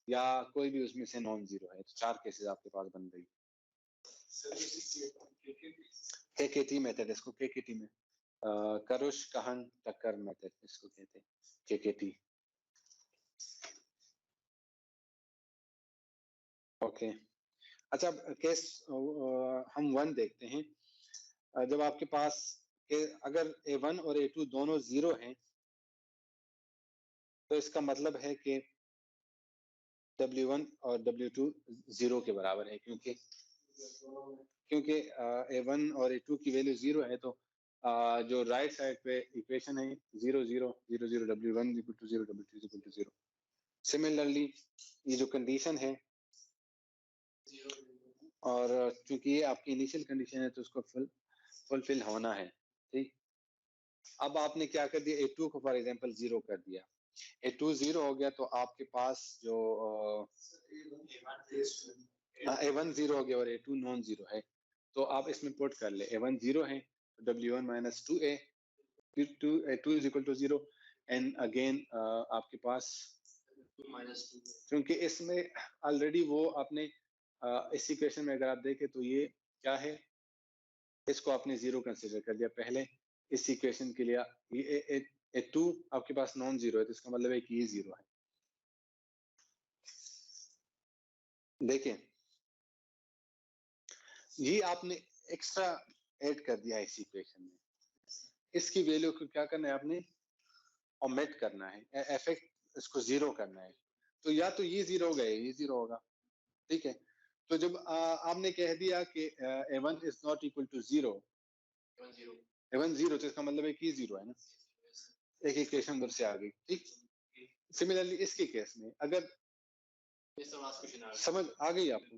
या कोई भी उसमें से नॉन जीरो है, तो चार केसेस आपके पास बन गई। KKT मेथड, इसको KKT में करुश कहन टक्कर मेथड इसको कहते हैं, KKT। ओके, अच्छा केस हम 1 देखते हैं। जब आपके पास अगर A1 और A2 दोनों 0 हैं तो इसका मतलब है कि W1 और W2 0 के बराबर है, क्योंकि A1 और A2 की वैल्यू 0 है, तो जो राइट साइड पे इक्वेशन है 0 0 0 0 W1 equal to 0 W2 equal to 0। Similarly ये जो कंडीशन है, और चूंकि ये आपकी इनिशियल कंडीशन है तो उसको फुलफिल होना है, ठीक। अब आपने क्या कर दिया, A2 को फॉर एग्जांपल 0 कर दिया, A2 0 हो गया, तो आपके पास जो A1 0 हो गया और A2 नॉन 0 है, तो आप इसमें पुट कर ले, A1 0 है तो W1 minus 2A, A2 is equal to 0, and again आपके पास क्योंकि इसमें ऑलरेडी वो आपने इस इक्वेशन में अगर आप देखें तो ये क्या है, इसको आपने 0 कंसीडर कर दिया पहले इस इक्वेशन के लिए। ये A2 आपके पास नॉन 0 है, तो इसका मतलब है कि ये 0 है। देखें, ये आपने एक्स्ट्रा ऐड कर दिया इस इक्वेशन में, इसकी वैल्यू को क्या करना है, आपने ओमिट करना है, इफेक्ट इसको 0 करना है, तो या तो ये 0 होगा, ये 0 होगा, ठीक है। तो जब आपने कह दिया कि A1 is not equal to 0, A1 0, तो इसका मतलब है कि 0 है ना, एक इक्वेशन उधर से आ गई, ठीक। सिमिलरली इसके केस में अगर समझ आ गई आपको,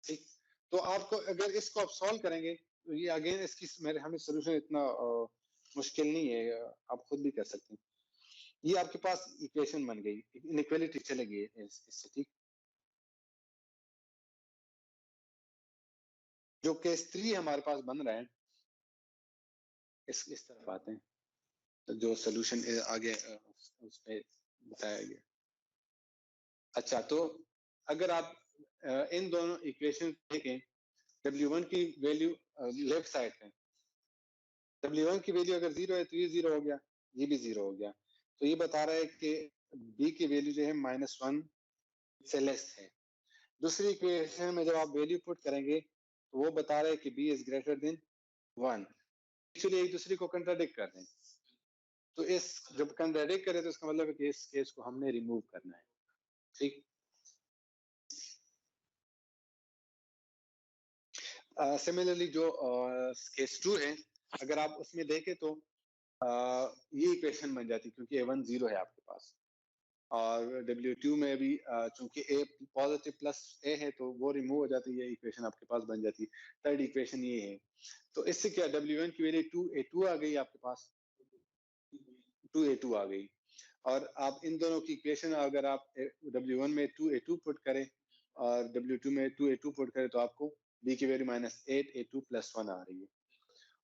ठीक, तो आपको अगर इसको आप सॉल्व करेंगे तो ये अगेन इसकी हमें सोल्यूशन इतना मुश्किल नहीं है, आप खुद भी कर सकते हैं। ये आपके पास इक्वेशन बन गई, इनइक्वालिटी चले गई इससे, ठीक। जो केस 3 हमारे पास बन रहा है, इस तरफ आते हैं, तो जो सोल्यूशन आगे उस पे बताया गया। अच्छा, तो अगर आप इन दोनों इक्वेशन देखें, W1 की वैल्यू लेफ्ट साइड है, W1 की वैल्यू अगर 0 है तो ये 0 हो गया, ये भी 0 हो गया, तो ये बता रहा है कि B की वैल्यू जो है -1 से लेस है। दूसरी इक्वेशन में जब आप वैल्यू पुट करेंगे तो वो बता रहे हैं कि b is greater then 1। Actually एक दूसरे को कंट्राडिक्ट कर रहे हैं, तो इस जब कंट्राडिक्ट करे तो इसका मतलब है कि इस केस को हमने रिमूव करना है। ठीक, सिमिलरली जो केस 2 है, अगर आप उसमें देखें तो ये इक्वेशन बन जाती क्योंकि a1 0 है आपके पास, और W2 में भी चूंकि a पॉजिटिव प्लस a है तो वो रिमूव हो जाती है, इक्वेशन आपके पास बन जाती है। थर्ड इक्वेशन ये है, तो इससे क्या W1 की वैल्यू 2a2 आ गई आपके पास, 2a2 आ गई। और आप इन दोनों की इक्वेशन अगर आप W1 में 2a2 पुट करें और W2 में 2a2 पुट करें तो आपको b की वैल्यू -8a2 + 1 आ रही है।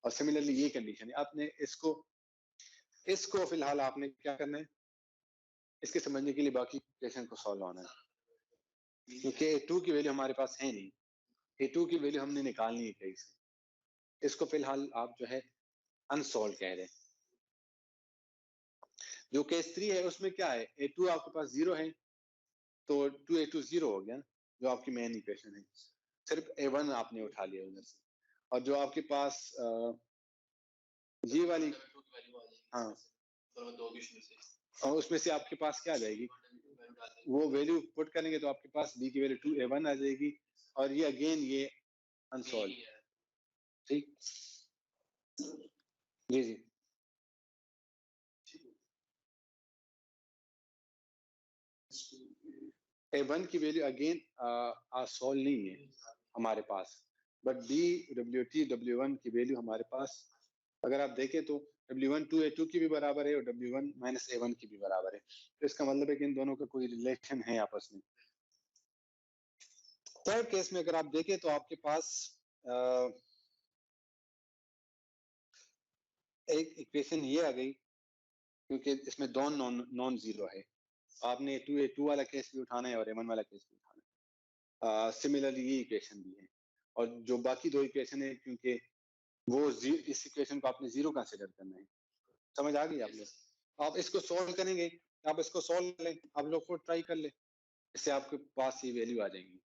और सिमिलरली ये कंडीशन है, आपने इसको फिलहाल आपने क्या करना है, इसके समझने के लिए बाकी इक्वेशन को सॉल्व होना है, क्योंकि a2 की वैल्यू हमारे पास है नहीं, a2 की वैल्यू हमने निकालनी है कहीं से। इसको फिलहाल आप जो है अनसॉल्व कह रहे हैं। जो केस 3 है उसमें क्या है, a2 आपके पास 0 है तो 2a2 0 हो गया, जो आपकी मेन इक्वेशन है। सिर्फ a1 आपने उठा लिया उधर से, और जो आपके पास ये वाली, हाँ, और उसमें से आपके पास क्या आ जाएगी, वो वैल्यू पुट करेंगे तो आपके पास b की वैल्यू 2a1 आ जाएगी, और ये अगेन ये अनसॉल्व। ठीक, जी जी, a1 की वैल्यू अगेन सॉल्व नहीं है हमारे पास, बट W1 की वैल्यू हमारे पास अगर आप देखें तो W1 2a2 की भी बराबर है और W1 -a1 की भी बराबर है, तो इसका मतलब है कि इन दोनों का कोई रिलेशन है आपस में। थर्ड केस में अगर आप देखें तो आपके पास एक इक्वेशन ये आ गई, क्योंकि इसमें दोनों नॉन जीरो है, आपने 2a2 वाला केस भी उठाना है और a1 वाला केस भी उठाना है। सिमिलरली ये इक्वेशन भी है, और जो बाकी दो इक्वेशन है क्योंकि वो इस इक्वेशन को आपने जीरो कंसिडर करना है। समझ आ गई आप लोग? आप इसको सॉल्व करेंगे, आप इसको सॉल्व कर लें, आप लोग खुद ट्राई कर ले, इससे आपके पास ये वैल्यू आ जाएंगी।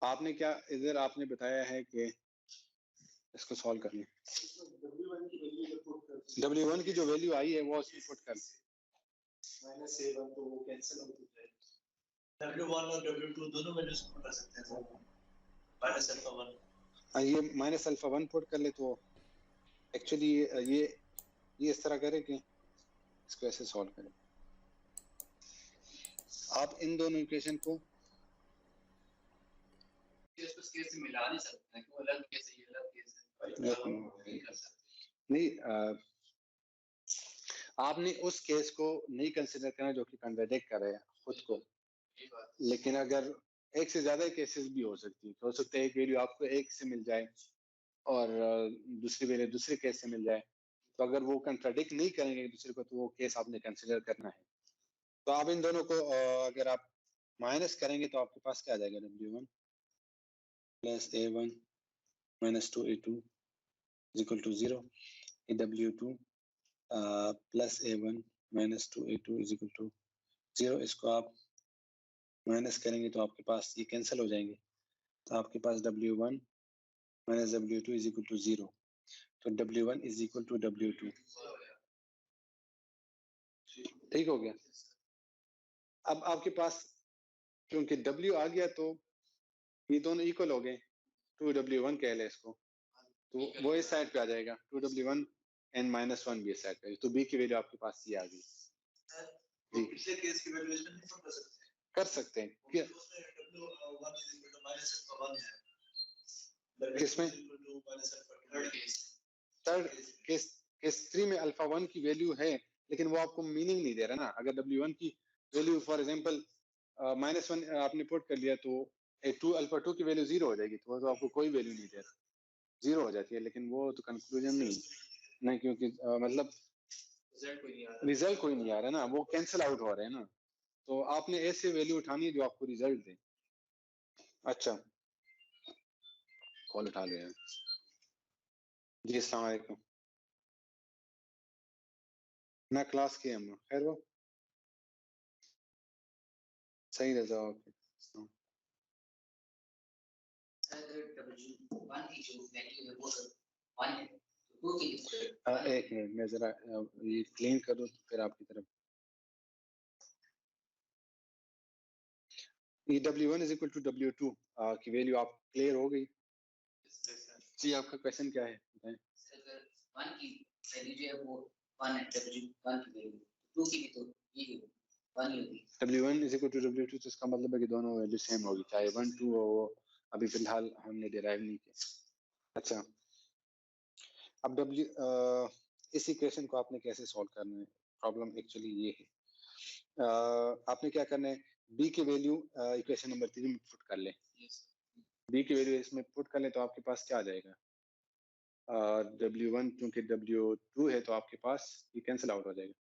आपने क्या इधर आपने बताया है कि इसको सॉल्व कर लें, W1 की जो वैल्यू आई है वो उसमें पुट कर, -a1 तो वो कैंसिल हो जाएगा। W1 और W2 दोनों वैल्यूज पुट कर सकते हैं सर, -α1। ये -α1 पुट कर ले तो एक्चुअली ये इस तरह करें कि इसको ऐसे सॉल्व करें। आप इन दोनों इक्वेशन को केस से मिला नहीं सकते हैं, क्यों अलग केस है, ये अलग केस है, नहीं, आपने उस केस को नहीं कंसिडर करना जो कि कन्वर्डिक्ट कर रहे हैं खुद को, लेकिन अगर एक से ज्यादा केसेस भी हो सकती है, तो हो सकता है एक वैल्यू आपको एक से मिल जाए और दूसरी वैल्यू दूसरे केस से मिल जाए, तो अगर वो कंट्राडिक्ट नहीं करेंगे एक दूसरे को तो वो केस आपने कंसिडर करना है। तो आप इन दोनों को अगर आप माइनस करेंगे तो आपके पास क्या आ जाएगा, W1 + a1 - 2a2 = 0, W2 + a1 - 2a2 = 0। इसको आप माइनस करेंगे तो आपके पास ये कैंसिल हो जाएंगे, तो आपके पास W1 - W2 = 0, तो W1 = W2। ठीक हो गया। अब आपके पास क्योंकि W आ गया तो ये दोनों इक्वल हो गए, 2W1 कह ले इसको, तो वो इस साइड पे आ जाएगा, 2W1 and -1 भी इस साइड पे, तो B की वैल्यू आपके पास ये आ गई। तो पिछले केस की वैल्यूएशन नहीं कर सकते हैं? कर सकते हैं क्या? किसमें? थर्ड केस 3 में α1 की वैल्यू है, लेकिन वो आपको मीनिंग नहीं दे रहा ना। अगर W1 की वैल्यू फॉर एग्जांपल -1 आपने पुट कर लिया तो α2 की वैल्यू 0 हो जाएगी, तो आपको कोई वैल्यू नहीं दे रहा, 0 हो जाती है, लेकिन वो तो कंक्लूजन नहीं क्योंकि मतलब रिजल्ट कोई नहीं आ रहा ना, वो कैंसिल आउट हो रहे हैं ना, तो आपने ऐसे वैल्यू उठानी है जो आपको रिजल्ट दे। अच्छा, कॉल उठा लिया जी, अस्सलाम वालेकुम। ना क्लास के हम खैर वो सही रजा ओके W1 की जो वैल्यू है वो 1 है, तो 2 की एक मिनट मैं जरा ये क्लीन करूँ तो फिर आपकी तरफ ये W1 is equal to W2 की वैल्यू आप क्लियर हो गई जी आपका क्वेश्चन क्या है बताएं 1 की वैल्यू जो है वो 1 है W1 की वैल्यू 2 की भी तो ये 1 ही होगी W1 is equal to W2 तो इसका मतलब है कि दोनों वैल्यू सेम होगी चाहे 1 2 हो वो अभी फिलहाल हमने डिराइव नहीं किया अच्छा अब इस इक्वेशन को आपने कैसे सॉल्व करना है प्रॉब्लम एक्चुअली ये है आपने क्या करना है b की वैल्यू इक्वेशन नंबर 3 में पुट कर लें b की वैल्यू इसमें पुट कर लें तो आपके पास क्या आ जाएगा W1 क्योंकि W2 है तो आपके पास ये कैंसिल आउट हो जाएगा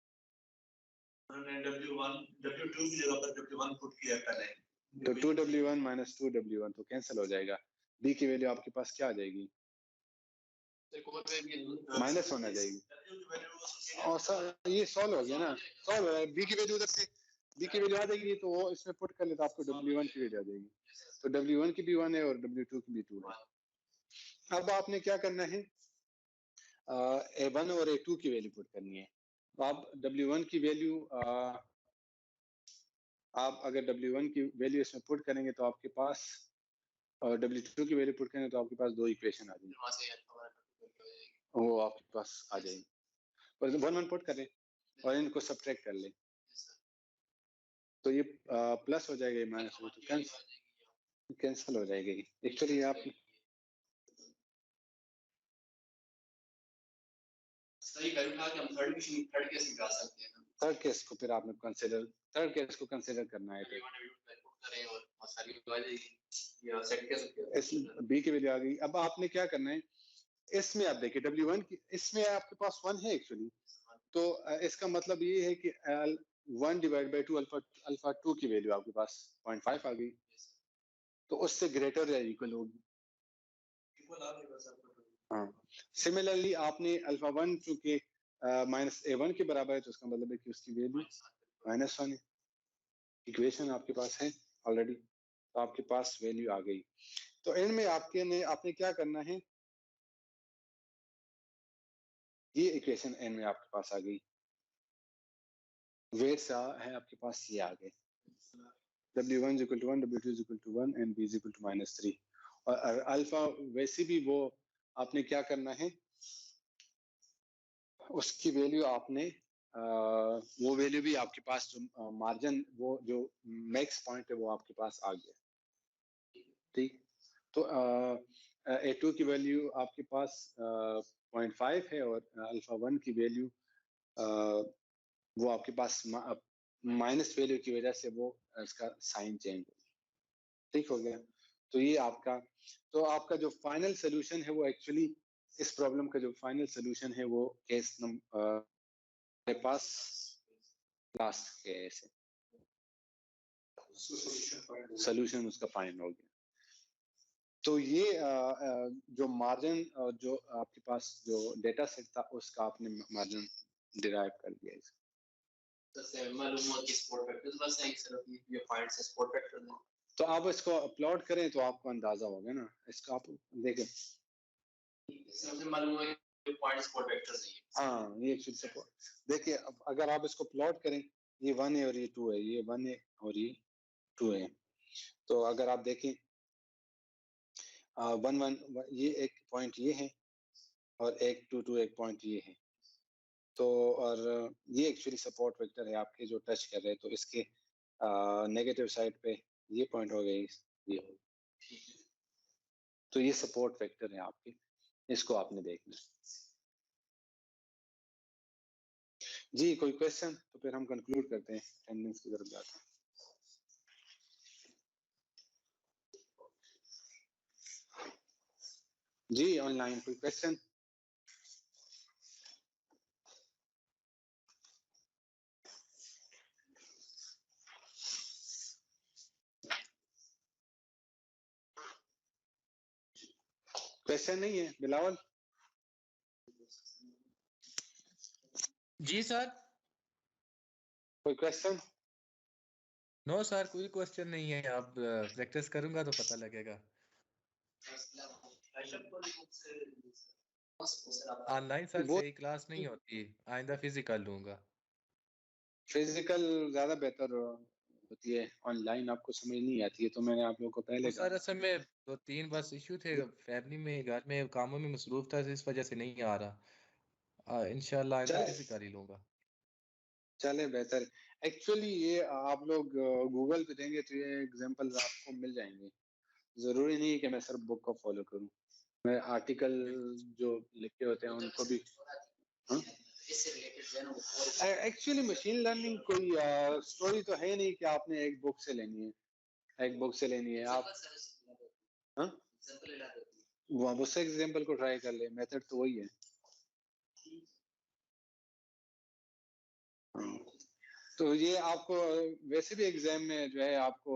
W2 की जगह पर W1 पुट किया पहले तो 2W1 माइनस 2W1 तो कैंसिल हो जाएगा b की वैल्यू आपके पास क्या आ जाएगी माइनस होना जाएगी और सर ये सॉल्व हो गया ना सॉल्व हो रहा है b की वैल्यू उधर से b की वैल्यू आ जाएगी तो वो इसमें पुट कर ले तो आपको W1 की वैल्यू आ जाएगी तो W1 की भी 1 है और W2 की भी 2 है अब आपने क्या करना है A1 और A2 की वैल्यू पुट करनी है तो आप W1 की वैल्यू आप अगर W1 की वैल्यू इसमें पुट करेंगे तो आपके पास और W2 की वैल्यू पुट करेंगे तो आपके पास दो इक्वेशन आ जाएंगी वो आपके पास आ जाएगी और 1 1 पुट करें और इनको सब्ट्रैक्ट कर लें तो ये प्लस हो जाएगा माइनस हो तो कैंसिल हो जाएगी एक्चुअली आप सही वैल्यू उठा के हम थर्ड केस निकाल सकते हैं थर्ड केस को फिर आपने थर्ड केस को कंसीडर करना है तो करें और सारी आ जाएगी या सेट केस इस b की वैल्यू आ गई अब आपने क्या करना है इसमें आप देखिए W1 की इसमें आपके पास 1 है एक्चुअली तो इसका मतलब ये है कि 1 डिवाइड बाय 2 अल्फा 2 की वैल्यू आपके पास 0.5 आ गई तो उससे ग्रेटर या इक्वल होगी हाँ सिमिलरली आपने अल्फा 1 चूंकि माइनस A1 के बराबर है तो उसका मतलब है कि उसकी वैल्यू -1 है इक्वेशन आपके पास है ऑलरेडी तो आपके पास वैल्यू आ गई तो एंड में आपने क्या करना है ये इक्वेशन एंड में आपके पास आ गई वेट सा है आपके पास ये आ गए W1 = 1 W2 = 1 and B = -3 और अल्फा वैसे भी वो आपने क्या करना है उसकी वैल्यू आपने वो वैल्यू भी आपके पास जो मार्जिन वो जो मैक्स पॉइंट है वो आपके पास आ गया ठीक तो A2 की वैल्यू आपके पास 0.5 है और अल्फा 1 की वैल्यू वो आपके पास माइनस वैल्यू की वजह से वो इसका साइन चेंज हो गया ठीक हो गया तो ये आपका जो फाइनल सोल्यूशन है वो एक्चुअली इस प्रॉब्लम का जो फाइनल सोल्यूशन है वो केस नंबर पास लास्ट केस है सोल्यूशन उसका फाइनल हो गया तो ये जो मार्जिन जो आपके पास जो डेटा सेट था उसका आपने मार्जिन डिराइव कर दिया इसका मालूम हुआ कि स्पोर्ट वेक्टर्स बस है सिर्फ ये पॉइंट्स है स्पोर्ट वेक्टर में तो आप इसको अपलोड करें तो आपको अंदाजा होगा ना इसका आप देखें इससे मालूम हुआ कि पॉइंट स्पोर्ट वेक्टर्स है हाँ ये एक्चुअली सपोर्ट देखिए अगर आप इसको प्लॉट करें ये 1 है और ये 2 है ये 1 है और ये 2 है तो अगर आप देखें 1 1 ये एक पॉइंट ये है और 1 2 2 एक पॉइंट ये है तो और ये एक्चुअली सपोर्ट वेक्टर है आपके जो टच कर रहे हैं तो इसके नेगेटिव साइड पे ये पॉइंट हो गई ये हो तो ये सपोर्ट वेक्टर है आपके इसको आपने देखना जी कोई क्वेश्चन तो फिर हम कंक्लूड करते हैं अटेंडेंस की तरफ जाते हैं जी ऑनलाइन कोई क्वेश्चन क्वेश्चन नहीं है बिलावल जी सर कोई क्वेश्चन नो सर, कोई क्वेश्चन नहीं है, आप प्रैक्टिस करूंगा तो पता लगेगा। ऑनलाइन सर वो सही क्लास नहीं होती, आइंदा फिजिकल लूंगा। फिजिकल ज्यादा बेहतर होती है, ऑनलाइन आपको समझ नहीं आती है, तो मैंने आप लोगों को वो पहले सर कहा। असल में 2-3 बस इशू थे, फैमिली में घर में कामों में मसरूफ था, इस वजह से नहीं आ रहा। इंशाल्लाह आइंदा चले फिजिकल ही लूंगा। चले बेहतर। एक्चुअली ये आप लोग गूगल पे देंगे तो ये एग्जांपल आपको मिल जाएंगे। जरूरी नहीं है कि मैं सिर्फ बुक को फॉलो करूं, मैं आर्टिकल जो लिखे होते हैं उनको भी। एक्चुअली मशीन लर्निंग कोई स्टोरी तो है नहीं कि आपने एक बुक से लेनी है, एक बुक से लेनी है आप। हाँ, वहाँ उससे एग्जांपल को ट्राई कर ले, मेथड तो वही है। हाँ। तो ये आपको वैसे भी एग्जाम में जो है आपको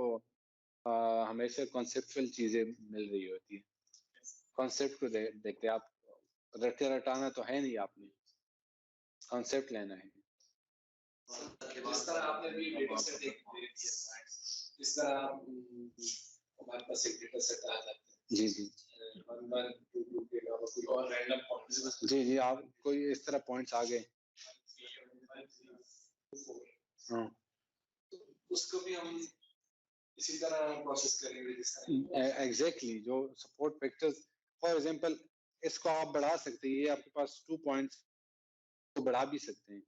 हमेशा कॉन्सेप्चुअल चीजें मिल रही होती है, कॉन्सेप्ट को देखते आप, रटे रटाना तो है नहीं, आपने कॉन्सेप्ट लेना है। जिस तरह आपने अभी डेटा सेट एक दे दिया, जिस तरह हमारे पास एक डेटा सेट आ जाता है, जी जी 1 1 2 2 के अलावा कोई और रैंडम पॉइंट्स, जी जी, आप कोई इस तरह पॉइंट्स आ गए। हाँ, उसको भी हम इसी तरह प्रोसेस करेंगे जिस तरह एग्जैक्टली जो सपोर्ट वेक्टर्स, फॉर एग्जांपल इसको आप बढ़ा सकते हैं, ये आपके पास 2 पॉइंट्स को बढ़ा भी सकते हैं।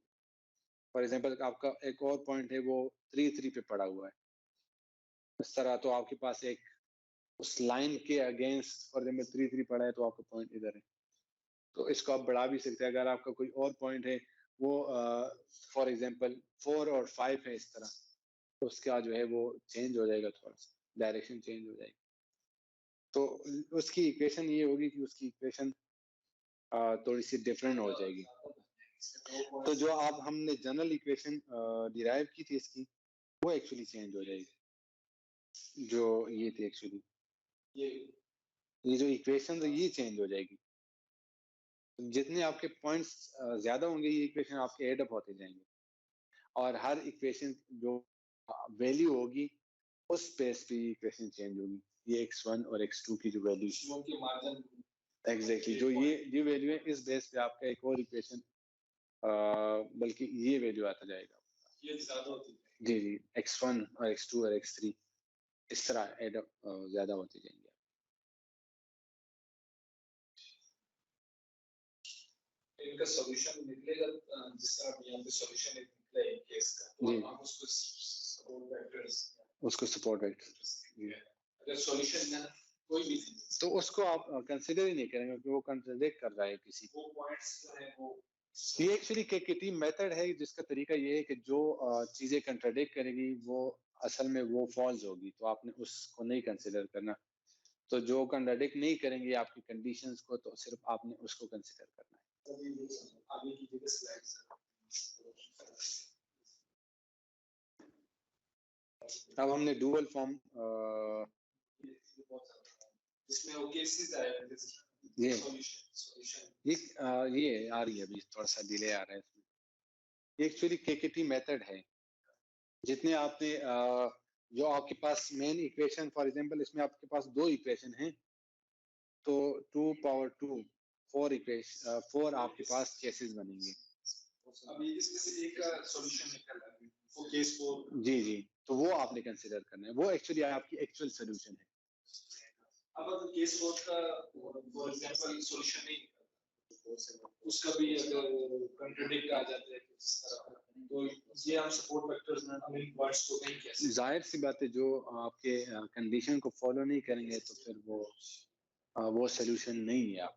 फॉर एग्जांपल आपका एक और पॉइंट है वो 3 3 पे पड़ा हुआ है, इस तरह तो आपके पास एक उस लाइन के अगेंस्ट फॉर एग्जांपल 3 3 पड़ा है तो आपका पॉइंट इधर है, तो इसको आप बढ़ा भी सकते हैं। अगर आपका कोई और पॉइंट है वो फॉर एग्जांपल 4 और 5 है इस तरह, तो उसका जो है वो चेंज हो जाएगा, थोड़ा सा डायरेक्शन चेंज हो जाएगी। तो उसकी इक्वेशन ये होगी कि उसकी इक्वेशन थोड़ी सी डिफरेंट हो जाएगी। तो जो आप हमने जनरल इक्वेशन डिराइव की थी इसकी, वो एक्चुअली चेंज हो जाएगी। जो ये थी एक्चुअली ये जो इक्वेशन है ये चेंज हो जाएगी। जितने आपके पॉइंट्स ज्यादा होंगे ये इक्वेशन आपके एड अप होते जाएंगे, और हर इक्वेशन जो वैल्यू होगी उस बेस पे इक्वेशन चेंज होगी। ये x1 और x2 की जो वैल्यू के मार्जिन एग्जैक्टली जो ये वैल्यू है, इस बेस पे आपका एक और इक्वेशन बल्कि ये वैल्यू आता जाएगा, ये ज्यादा होती है। जी जी, x1 और x2 और x3 इस तरह एड अप ज्यादा होते जाएंगे। इनका सॉल्यूशन निकलेगा जिस तरह यहाँ पे सॉल्यूशन निकला है केस का, तो आप उसको सपोर्ट वेक्टर्स अगर सॉल्यूशन ना कोई भी तो उसको आप कंसीडर ही नहीं करेंगे क्योंकि वो कंट्राडिक्ट कर रहा है किसी वो पॉइंट्स जो है वो ये एक्चुअली KKT मेथड है, जिसका तरीका ये है कि जो चीजें कंट्राडिक्ट करेगी वो असल में वो फॉल्स होगी, तो आपने उसको नहीं कंसीडर करना। तो जो कंट्राडिक्ट नहीं करेंगे आपकी कंडीशंस को, तो सिर्फ आपने उसको कंसीडर करना है। आगे की जगह स्लाइड्स अब हमने डुअल फॉर्म जिसमें वो केसेस आए ये सॉल्यूशन ये आ रही है, अभी थोड़ा सा डिले आ रहा है इसमें। ये एक्चुअली KKT मेथड है। जितने आपने जो आपके पास मेन इक्वेशन फॉर एग्जांपल इसमें आपके पास 2 इक्वेशन हैं, तो 2 पावर 2 4 इक्वेशन 4 आपके पास केसेस बनेंगे। अभी इसमें से एक का सॉल्यूशन निकल रहा है वो केस 4, जी जी, तो वो आपने कंसीडर करना है, वो एक्चुअली आपकी एक्चुअल सॉल्यूशन है। अब अगर केस 4 का फॉर एग्जांपल सॉल्यूशन नहीं निकलता, उसका भी अगर कंट्राडिक्ट आ जाता है इस तरह, तो ये हम सपोर्ट वेक्टर्स में इन वर्ड्स को नहीं कह सकते। जाहिर सी बात है, जो आपके कंडीशन को फॉलो नहीं करेंगे तो फिर वो सॉल्यूशन नहीं है आप